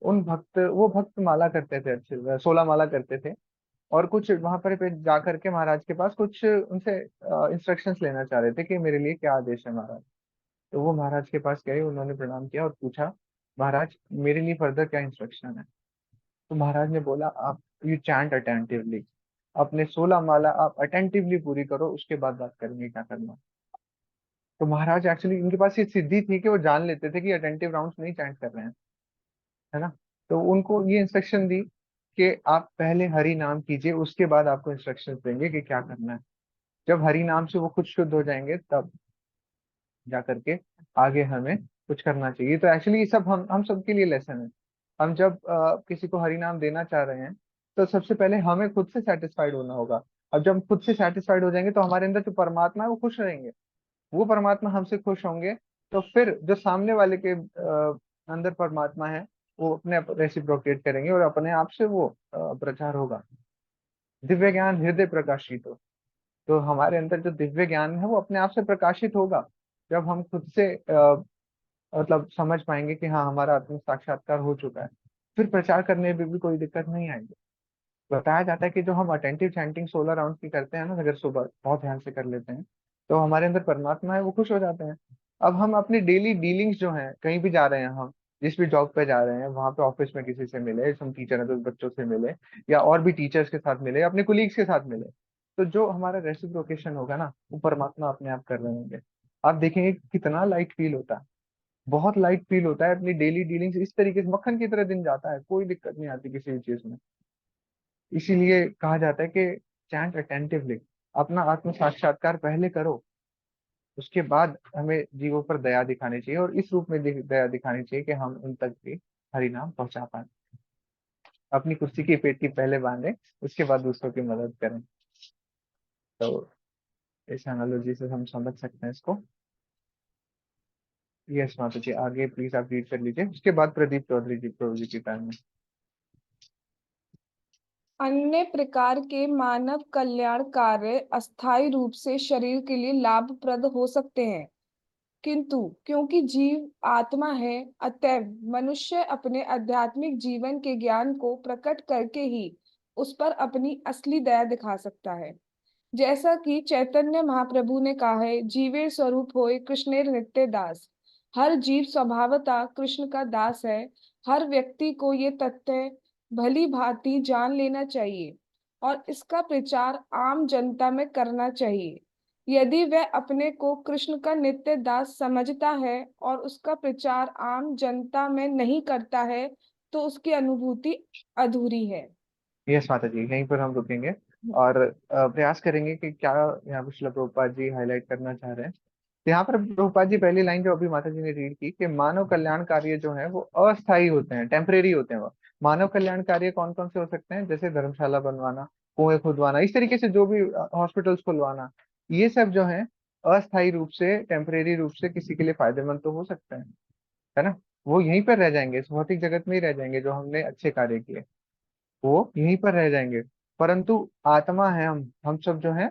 वो भक्त माला करते थे, अच्छे 16 माला करते थे, और कुछ वहां पर पे जा करके महाराज के पास कुछ उनसे इंस्ट्रक्शंस लेना चाह रहे थे कि मेरे लिए क्या आदेश है महाराज। तो वो महाराज के पास गए, उन्होंने प्रणाम किया और पूछा, महाराज मेरे लिए फर्दर क्या इंस्ट्रक्शन है? तो महाराज ने बोला, आप यू चैंट अटेंटिवली, अपने 16 माला आप अटेंटिवली पूरी करो, उसके बाद बात करेंगे क्या करना। तो महाराज एक्चुअली इनके पास ये सिद्धि थी कि वो जान लेते थे कि अटेंटिव राउंड्स नहीं चैंट कर रहे हैं, है ना। तो उनको ये इंस्ट्रक्शन दी कि आप पहले हरि नाम कीजिए, उसके बाद आपको इंस्ट्रक्शन देंगे कि क्या करना है। जब हरि नाम से वो खुद शुद्ध हो जाएंगे, तब जा करके आगे हमें कुछ करना चाहिए। तो एक्चुअली ये सब हम सबके लिए लेसन है। हम जब किसी को हरि नाम देना चाह रहे हैं, तो सबसे पहले हमें खुद से सेटिस्फाइड होना होगा। अब जब हम खुद से सेटिस्फाइड हो जाएंगे, तो हमारे अंदर जो परमात्मा है वो खुश रहेंगे, वो परमात्मा हमसे खुश होंगे। तो फिर जो सामने वाले के अंदर परमात्मा है, वो अपने आप रेसिप्रोकेट करेंगे, और अपने आप से वो प्रचार होगा। दिव्य ज्ञान हृदय प्रकाशित हो, तो हमारे अंदर जो दिव्य ज्ञान है वो अपने आप से प्रकाशित होगा। जब हम खुद से मतलब समझ पाएंगे कि हाँ हमारा आत्म साक्षात्कार हो चुका है, फिर प्रचार करने में भी कोई दिक्कत नहीं आएगी। बताया जाता है कि जो हम अटेंटिव चैंटिंग 16 राउंड की करते हैं ना, अगर सुबह बहुत ध्यान से कर लेते हैं, तो हमारे अंदर परमात्मा है वो खुश हो जाते हैं। अब हम अपनी डेली डीलिंग्स जो हैं, कहीं भी जा रहे हैं हम, जिस भी जॉब पे जा रहे हैं, वहां पे ऑफिस में किसी से मिले, हम टीचर हैं तो बच्चों से मिले, या और भी टीचर्स के साथ मिले, अपने कुलीग्स के साथ मिले, तो जो हमारा रेसिप्रोकेशन होगा ना, वो परमात्मा अपने आप कर रहे होंगे। आप देखेंगे कितना लाइट फील होता है, बहुत लाइट फील होता है। अपनी डेली डीलिंग्स इस तरीके से मक्खन की तरह दिन जाता है, कोई दिक्कत नहीं आती किसी भी चीज में। इसीलिए कहा जाता है कि चैंट अटेंटिवली, अपना आत्म साक्षात्कार पहले करो, उसके बाद हमें जीवों पर दया दिखानी चाहिए, और इस रूप में दया दिखानी चाहिए कि हम उन तक भी हरि नाम पहुंचा पाए। अपनी कुर्सी की पेटी पहले बांधे, उसके बाद दूसरों की मदद करें। तो इस एनालॉजी से हम समझ सकते हैं इसको। यस माता जी, आगे प्लीज आप रीड कर लीजिए, उसके बाद प्रदीप चौधरी जी प्रभु जी की टाइम में। अन्य प्रकार के मानव कल्याण कार्य अस्थायी रूप से शरीर के लिए लाभप्रद हो सकते हैं, किंतु क्योंकि जीव आत्मा है, अतएव मनुष्य अपने आध्यात्मिक जीवन के ज्ञान को प्रकट करके ही उस पर अपनी असली दया दिखा सकता है। जैसा कि चैतन्य महाप्रभु ने कहा है, जीवेर स्वरूप होए कृष्णेर नित्य दास। हर जीव स्वभावतः कृष्ण का दास है। हर व्यक्ति को ये तथ्य भली भांति जान लेना चाहिए और इसका प्रचार आम जनता में करना चाहिए। यदि वह अपने को कृष्ण का नित्य दास समझता है और उसका प्रचार आम जनता में नहीं करता है, तो उसकी अनुभूति अधूरी है। यस माता जी, यहीं पर हम रुकेंगे और प्रयास करेंगे कि क्या यहाँ पर श्रील प्रभुपाद जी हाईलाइट करना चाह रहे हैं। तो यहाँ पर प्रभुपाद जी पहली लाइन जो अभी माता जी ने रीड की कि मानव कल्याण कार्य जो है वो अस्थायी होते हैं, टेम्परेरी होते हैं। वो मानव कल्याण कार्य कौन कौन से हो सकते हैं? जैसे धर्मशाला बनवाना, कुएं खुदवाना, इस तरीके से जो भी हॉस्पिटल्स खुलवाना, ये सब जो है अस्थायी रूप से, टेम्परेरी रूप से किसी के लिए फायदेमंद तो हो सकते हैं, है ना। वो यहीं पर रह जाएंगे, इस भौतिक जगत में ही रह जाएंगे, जो हमने अच्छे कार्य किए वो यहीं पर रह जाएंगे। परंतु आत्मा है, हम सब जो है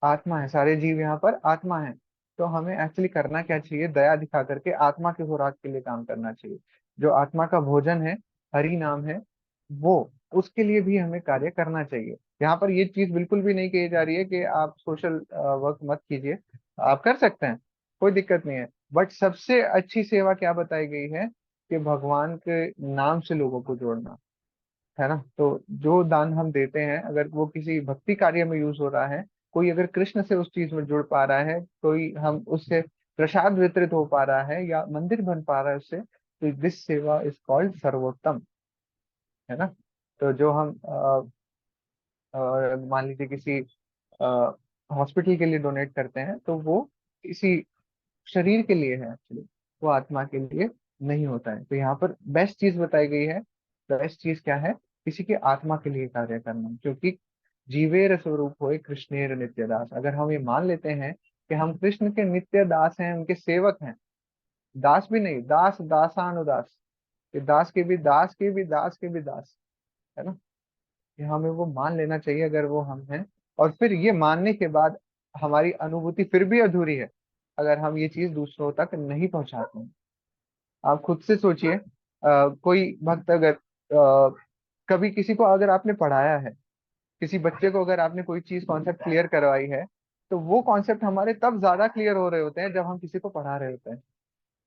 आत्मा है, सारे जीव यहाँ पर आत्मा है। तो हमें एक्चुअली करना क्या चाहिए? दया दिखा करके आत्मा के खुराक के लिए काम करना चाहिए। जो आत्मा का भोजन है, हरि नाम है, वो उसके लिए भी हमें कार्य करना चाहिए। यहाँ पर ये चीज बिल्कुल भी नहीं कही जा रही है कि आप सोशल वर्क मत कीजिए, आप कर सकते हैं, कोई दिक्कत नहीं है। बट सबसे अच्छी सेवा क्या बताई गई है? कि भगवान के नाम से लोगों को जोड़ना, है ना। तो जो दान हम देते हैं, अगर वो किसी भक्ति कार्य में यूज हो रहा है, कोई अगर कृष्ण से उस चीज में जुड़ पा रहा है, कोई हम उससे प्रसाद वितरित हो पा रहा है या मंदिर बन पा रहा है उससे, तो दिस सेवा इज कॉल्ड सर्वोत्तम, है ना। तो जो हम मान लीजिए किसी हॉस्पिटल के लिए डोनेट करते हैं, तो वो किसी शरीर के लिए है एक्चुअली, वो आत्मा के लिए नहीं होता है। तो यहाँ पर बेस्ट चीज बताई गई है। बेस्ट चीज क्या है? किसी के आत्मा के लिए कार्य करना, क्योंकि जीवेर स्वरूप होए कृष्णेर नित्य दास। अगर हम ये मान लेते हैं कि हम कृष्ण के नित्य दास हैं, उनके सेवक हैं, दास भी नहीं, दास दासानुदास, ये दास के भी दास के भी दास के भी दास, है ना। ये हमें वो मान लेना चाहिए अगर वो हम हैं। और फिर ये मानने के बाद हमारी अनुभूति फिर भी अधूरी है अगर हम ये चीज दूसरों तक नहीं पहुंचाते हैं। आप खुद से सोचिए, कोई भक्त अगर कभी किसी को अगर आपने पढ़ाया है, किसी बच्चे को अगर आपने कोई चीज कॉन्सेप्ट क्लियर करवाई है, तो वो कॉन्सेप्ट हमारे तब ज्यादा क्लियर हो रहे होते हैं जब हम किसी को पढ़ा रहे होते हैं।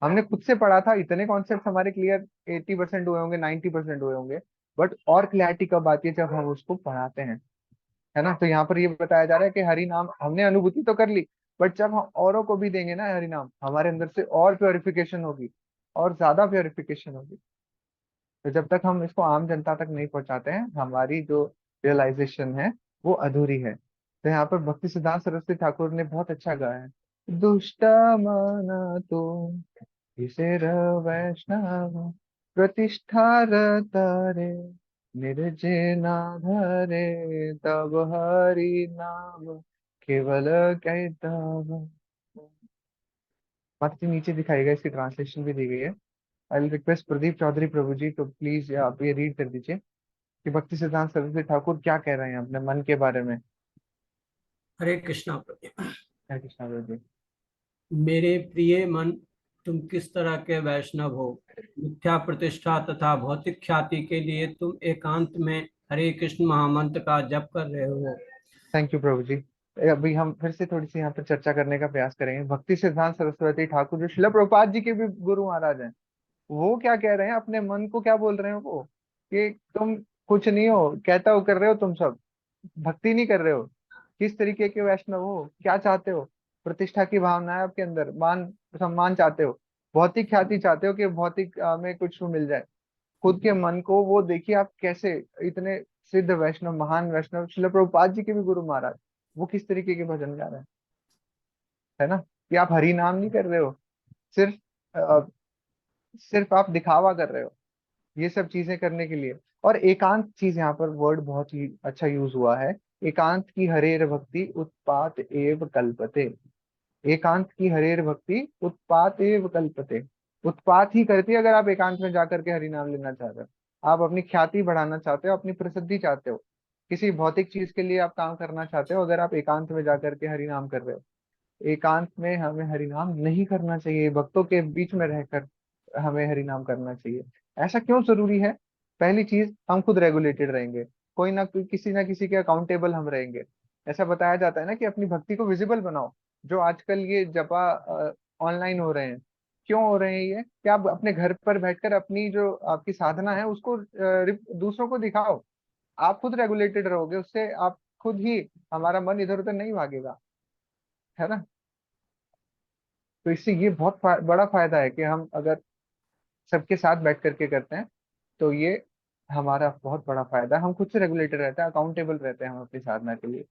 हमने खुद से पढ़ा था, इतने कॉन्सेप्ट हमारे क्लियर 80% हुए होंगे, 90% हुए होंगे, बट और क्लैरिटी कब आती है? जब हम उसको पढ़ाते हैं, है ना। तो यहाँ पर ये बताया जा रहा है कि हरि नाम हमने अनुभूति तो कर ली, बट जब हम औरों को भी देंगे ना हरि नाम, हमारे अंदर से और प्योरिफिकेशन होगी, और ज्यादा प्योरिफिकेशन होगी। तो जब तक हम इसको आम जनता तक नहीं पहुंचाते हैं, हमारी जो रियलाइजेशन है वो अधूरी है। तो यहाँ पर भक्ति सिद्धांत सरस्वती ठाकुर ने बहुत अच्छा गाया है। दुष्ट मन तो किसेर वैष्णव, प्रतिष्ठा तारे निर्जना धरे, तब हरि नाम केवल कहतव। बात नीचे दिखाई, इसकी ट्रांसलेशन भी दी गई है। I will request Pradeep Chaudhary Prabhu ji, तो प्लीज आप ये रीड कर दीजिए कि भक्ति सिद्धांत सरस्वती ठाकुर क्या कह रहे हैं अपने मन के बारे में। हरे कृष्णा प्रभु। हरे कृष्णा प्रभु जी। मेरे प्रिय मन, तुम किस तरह के वैष्णव हो? मिथ्या प्रतिष्ठा तथा भौतिक ख्याति के लिए तुम एकांत में हरे कृष्ण महामंत्र का जप कर रहे हो। थैंक यू प्रभु जी। अभी हम फिर से थोड़ी सी यहाँ पर चर्चा करने का प्रयास करेंगे। भक्ति सिद्धांत सरस्वती ठाकुर जो शिला प्रभुपाद जी के भी गुरु महाराज हैं, वो क्या कह रहे हैं, अपने मन को क्या बोल रहे हैं वो, कि तुम कुछ नहीं हो, कहता हो कर रहे हो, तुम सब भक्ति नहीं कर रहे हो। किस तरीके के वैष्णव हो, क्या चाहते हो? प्रतिष्ठा की भावना है आपके अंदर, मान सम्मान चाहते हो, भौतिक ख्याति चाहते हो कि भौतिक में कुछ मिल जाए। खुद के मन को वो देखिए, आप कैसे इतने सिद्ध वैष्णव, महान वैष्णव शिल प्रभुपाद जी के भी गुरु महाराज, वो किस तरीके के भजन गा रहे हैं, है ना? कि आप हरि नाम नहीं कर रहे हो, सिर्फ सिर्फ आप दिखावा कर रहे हो ये सब चीजें करने के लिए। और एकांत चीज यहाँ पर वर्ड बहुत ही अच्छा यूज हुआ है। एकांत की हरेर भक्ति उत्पात एव कल्पते। एकांत की हरेर भक्ति उत्पात एव कल्पते। उत्पात ही करती है अगर आप एकांत में जाकर के हरि नाम लेना चाहते हो, आप अपनी ख्याति बढ़ाना चाहते हो, अपनी प्रसिद्धि चाहते हो, किसी भौतिक चीज के लिए आप काम करना चाहते हो, अगर आप एकांत में जाकर के हरि नाम कर रहे हो। एकांत में हमें हरि नाम नहीं करना चाहिए, भक्तों के बीच में रहकर हमें हरि नाम करना चाहिए। ऐसा क्यों जरूरी है? पहली चीज, हम खुद रेगुलेटेड रहेंगे, कोई ना किसी के अकाउंटेबल हम रहेंगे। ऐसा बताया जाता है ना कि अपनी भक्ति को विजिबल बनाओ। जो आजकल ये जपा ऑनलाइन हो रहे हैं, क्यों हो रहे हैं ये? कि आप अपने घर पर बैठकर अपनी जो आपकी साधना है उसको दूसरों को दिखाओ। आप खुद रेगुलेटेड रहोगे, उससे आप खुद ही, हमारा मन इधर उधर नहीं भागेगा, है ना? तो इससे ये बहुत बड़ा फायदा है कि हम अगर सबके साथ बैठ करके करते हैं तो ये हमारा बहुत बड़ा फायदा है। हम खुद से रेगुलेटेड रहते हैं, अकाउंटेबल रहते हैं हम अपनी साधना के लिए।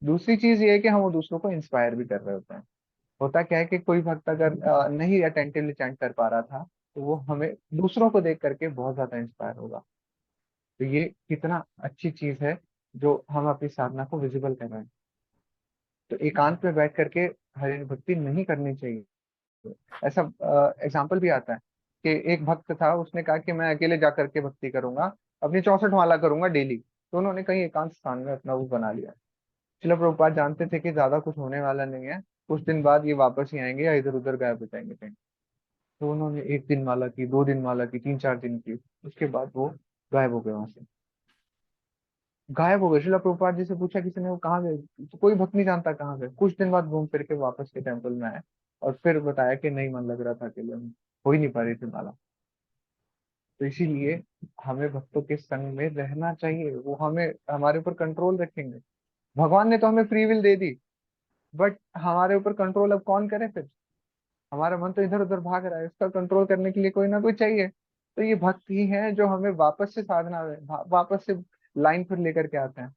दूसरी चीज ये है कि हम वो दूसरों को इंस्पायर भी कर रहे होते हैं। होता क्या है कि कोई भक्त अगर नहीं अटेंटिवली चैंट कर पा रहा था, तो वो हमें दूसरों को देख करके बहुत ज्यादा इंस्पायर होगा। तो ये कितना अच्छी चीज है जो हम अपनी साधना को विजिबल कर रहे हैं। तो एकांत में बैठ करके हरि भक्ति नहीं करनी चाहिए। ऐसा एग्जाम्पल भी आता है कि एक भक्त था, उसने कहा कि मैं अकेले जा करके भक्ति करूंगा, अपनी 64 माला करूंगा डेली। तो उन्होंने कहीं एकांत स्थान में अपना वो बना लिया। शिला प्रभुपाद जानते थे कि ज्यादा कुछ होने वाला नहीं है, कुछ दिन बाद ये वापस ही आएंगे या इधर उधर गायब हो जाएंगे कहीं। तो उन्होंने 1 दिन माला की, 2 दिन माला की, 3-4 दिन की, उसके बाद वो गायब हो गए वहां से, गायब हो गए। शिला प्रभुपाद जी से पूछा किसी ने, वो कहाँ गए? तो कोई भक्त नहीं जानता कहाँ गए। कुछ दिन बाद घूम फिर के वापस के टेम्पल में आए और फिर बताया कि नहीं, मन लग रहा था अकेले में, हो ही नहीं पा रही थी माला। तो इसीलिए हमें भक्तों के संग में रहना चाहिए, वो हमें हमारे ऊपर कंट्रोल रखेंगे। भगवान ने तो हमें free will they the, but हमारे ऊपर कंट्रोल अब कौन करे फिर? हमारा मन तो इधर उधर भाग रहा है, उसका कंट्रोल करने के लिए कोई ना कोई चाहिए। तो ये भक्त ही है जो हमें वापस से साधना में वापस से लाइन पर लेकर के आते हैं।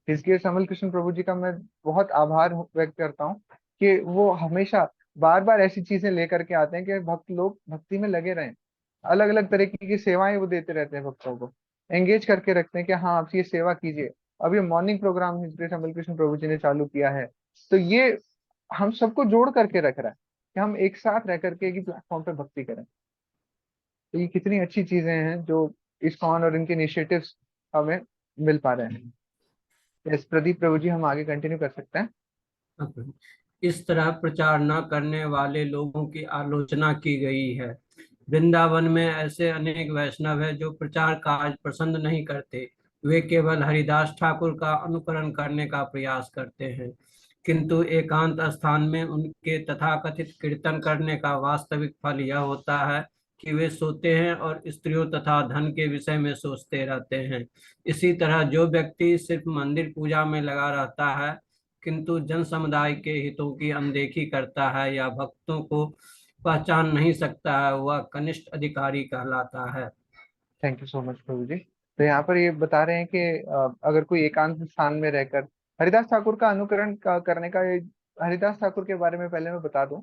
इसलिए समल कृष्ण प्रभु जी का मैं बहुत आभार व्यक्त करता हूँ कि वो हमेशा बार बार ऐसी चीजें लेकर के आते हैं कि भक्त लोग भक्ति में लगे रहें। अलग अलग तरीके की सेवाएं वो देते रहते हैं, भक्तों को एंगेज करके रखते हैं कि हाँ आप ये सेवा कीजिए। अभी मॉर्निंग प्रोग्राम इसलिए समल कृष्ण प्रभु जी ने चालू किया है, तो ये हम सबको जोड़ करके रख रहा है कि हम एक साथ रह करके एक ही प्लेटफॉर्म पे भक्ति करें। तो ये कितनी अच्छी चीजें हैं जो इस्कॉन और इनके इनिशिएटिव्स हमें मिल पा रहे हैं। यस प्रदीप प्रभु जी, हम आगे कंटिन्यू कर सकते हैं। इस तरह प्रचार न करने वाले लोगों की आलोचना की गई है। वृंदावन में ऐसे अनेक वैष्णव हैं जो प्रचार कार्य पसंद नहीं करते। वे केवल हरिदास ठाकुर का अनुकरण करने का प्रयास करते हैं, किंतु एकांत स्थान में उनके तथाकथित कीर्तन करने का वास्तविक फल यह होता है कि वे सोते हैं और स्त्रियों तथा धन के विषय में सोचते रहते हैं। इसी तरह जो व्यक्ति सिर्फ मंदिर पूजा में लगा रहता है किंतु जन समुदाय के हितों की अनदेखी करता है या भक्तों को पहचान नहीं सकता है, वह कनिष्ठ अधिकारी कहलाता है। थैंक यू सो मच प्रभु जी। तो यहाँ पर ये बता रहे हैं कि अगर कोई एकांत स्थान में रहकर हरिदास ठाकुर का अनुकरण करने का हरिदास ठाकुर के बारे में पहले मैं बता दूं।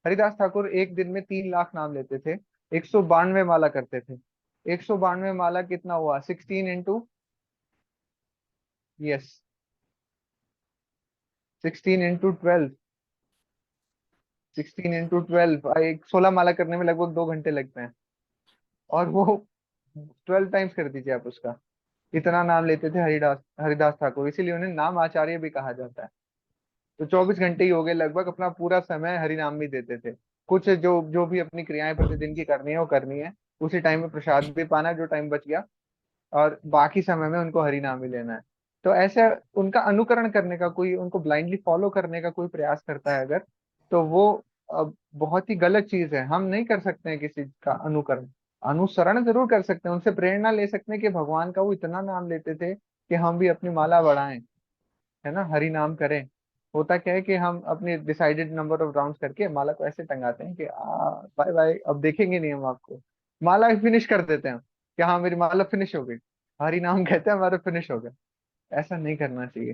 हरिदास ठाकुर एक दिन में 3 लाख नाम लेते थे, 192 माला करते थे। 192 माला कितना हुआ? 16 इंटू 16 माला करने में लगभग 2 घंटे लगते हैं। और वो 12 टाइम्स कर दीजिए आप उसका, इतना नाम लेते थे हरिदास हरिदास ठाकुर, इसीलिए उन्हें नाम आचार्य भी कहा जाता है। तो 24 घंटे ही हो गए लगभग, अपना पूरा समय हरि नाम में देते थे। कुछ जो जो भी अपनी क्रियाएं प्रतिदिन की करनी है वो करनी है, उसी टाइम में प्रसाद भी पाना है, जो टाइम बच गया और बाकी समय में उनको हरि नाम ही लेना है। तो ऐसे उनका अनुकरण करने का, कोई उनको ब्लाइंडली फॉलो करने का कोई प्रयास करता है अगर, तो वो बहुत ही गलत चीज है। हम नहीं कर सकते हैं किसी का अनुकरण। अनुसरण जरूर कर सकते हैं, उनसे प्रेरणा ले सकते हैं कि भगवान का वो इतना नाम लेते थे कि हम भी अपनी माला बढ़ाएं, है ना, हरि नाम करें। होता क्या है कि हम अपने डिसाइडेड नंबर ऑफ राउंड्स करके माला को ऐसे टंगाते हैं कि बाय बाय, अब देखेंगे नहीं हम आपको। माला फिनिश कर देते हैं कि हाँ मेरी माला फिनिश हो गई, हरि नाम कहते हैं हमारा फिनिश हो गया। ऐसा नहीं करना चाहिए।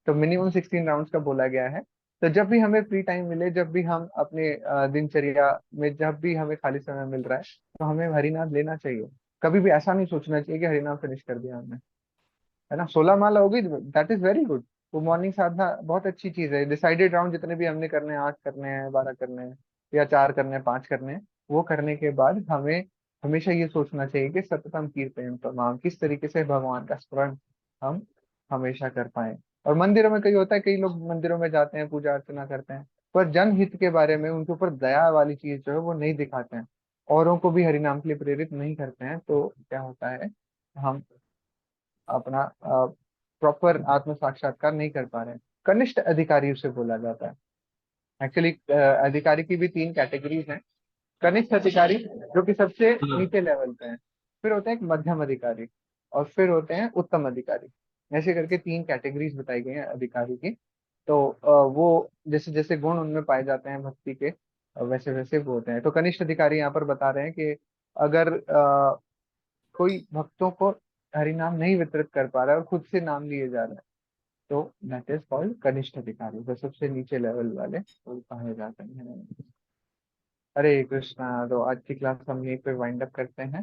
तो मिनिमम 16 राउंड्स का बोला गया है। तो जब भी हमें फ्री टाइम मिले, जब भी हम अपने दिनचर्या में, जब भी हमें खाली समय मिल रहा है, तो हमें हरिनाम लेना चाहिए। कभी भी ऐसा नहीं सोचना चाहिए कि हरिनाम फिनिश कर दिया हमने, है ना। 16 माला हो गई, दैट इज वेरी गुड। वो मॉर्निंग साधना बहुत अच्छी चीज है। डिसाइडेड राउंड जितने भी हमने करने हैं, 8 करने हैं, 12 करने हैं, या 4 करने हैं, 5 करने हैं, वो करने के बाद हमें हमेशा ये सोचना चाहिए कि सततम कीर्तन प्रणाम, किस तरीके से भगवान का स्मरण हम हमेशा कर पाए। और मंदिरों में कई होता है, कई लोग मंदिरों में जाते हैं, पूजा अर्चना करते हैं, पर जनहित के बारे में उनके ऊपर दया वाली चीज जो है वो नहीं दिखाते हैं, औरों को भी हरिनाम के लिए प्रेरित नहीं करते हैं। तो क्या होता है, हम अपना प्रॉपर आत्म साक्षात्कार नहीं कर पा रहे हैं। कनिष्ठ अधिकारी उसे बोला जाता है। एक्चुअली अधिकारी की भी 3 कैटेगरीज हैं। कनिष्ठ अधिकारी जो कि सबसे हाँ। नीचे लेवल पे हैं, फिर होते हैं एक मध्यम अधिकारी, और फिर होते हैं उत्तम अधिकारी। ऐसे करके 3 कैटेगरीज बताई गई हैं अधिकारी की। तो वो जैसे जैसे गुण उनमें पाए जाते हैं भक्ति के, वैसे वैसे वो होते हैं। तो कनिष्ठ अधिकारी यहाँ पर बता रहे हैं कि अगर कोई भक्तों को हरि नाम नहीं वितरित कर पा रहा है और खुद से नाम लिए जा रहा है, तो दैट इज कॉल्ड कनिष्ठ अधिकारी, जो सबसे नीचे लेवल वाले वो कहे जाते हैं। हरे कृष्णा। तो आज की क्लास हम यहीं पे वाइंड अप करते हैं।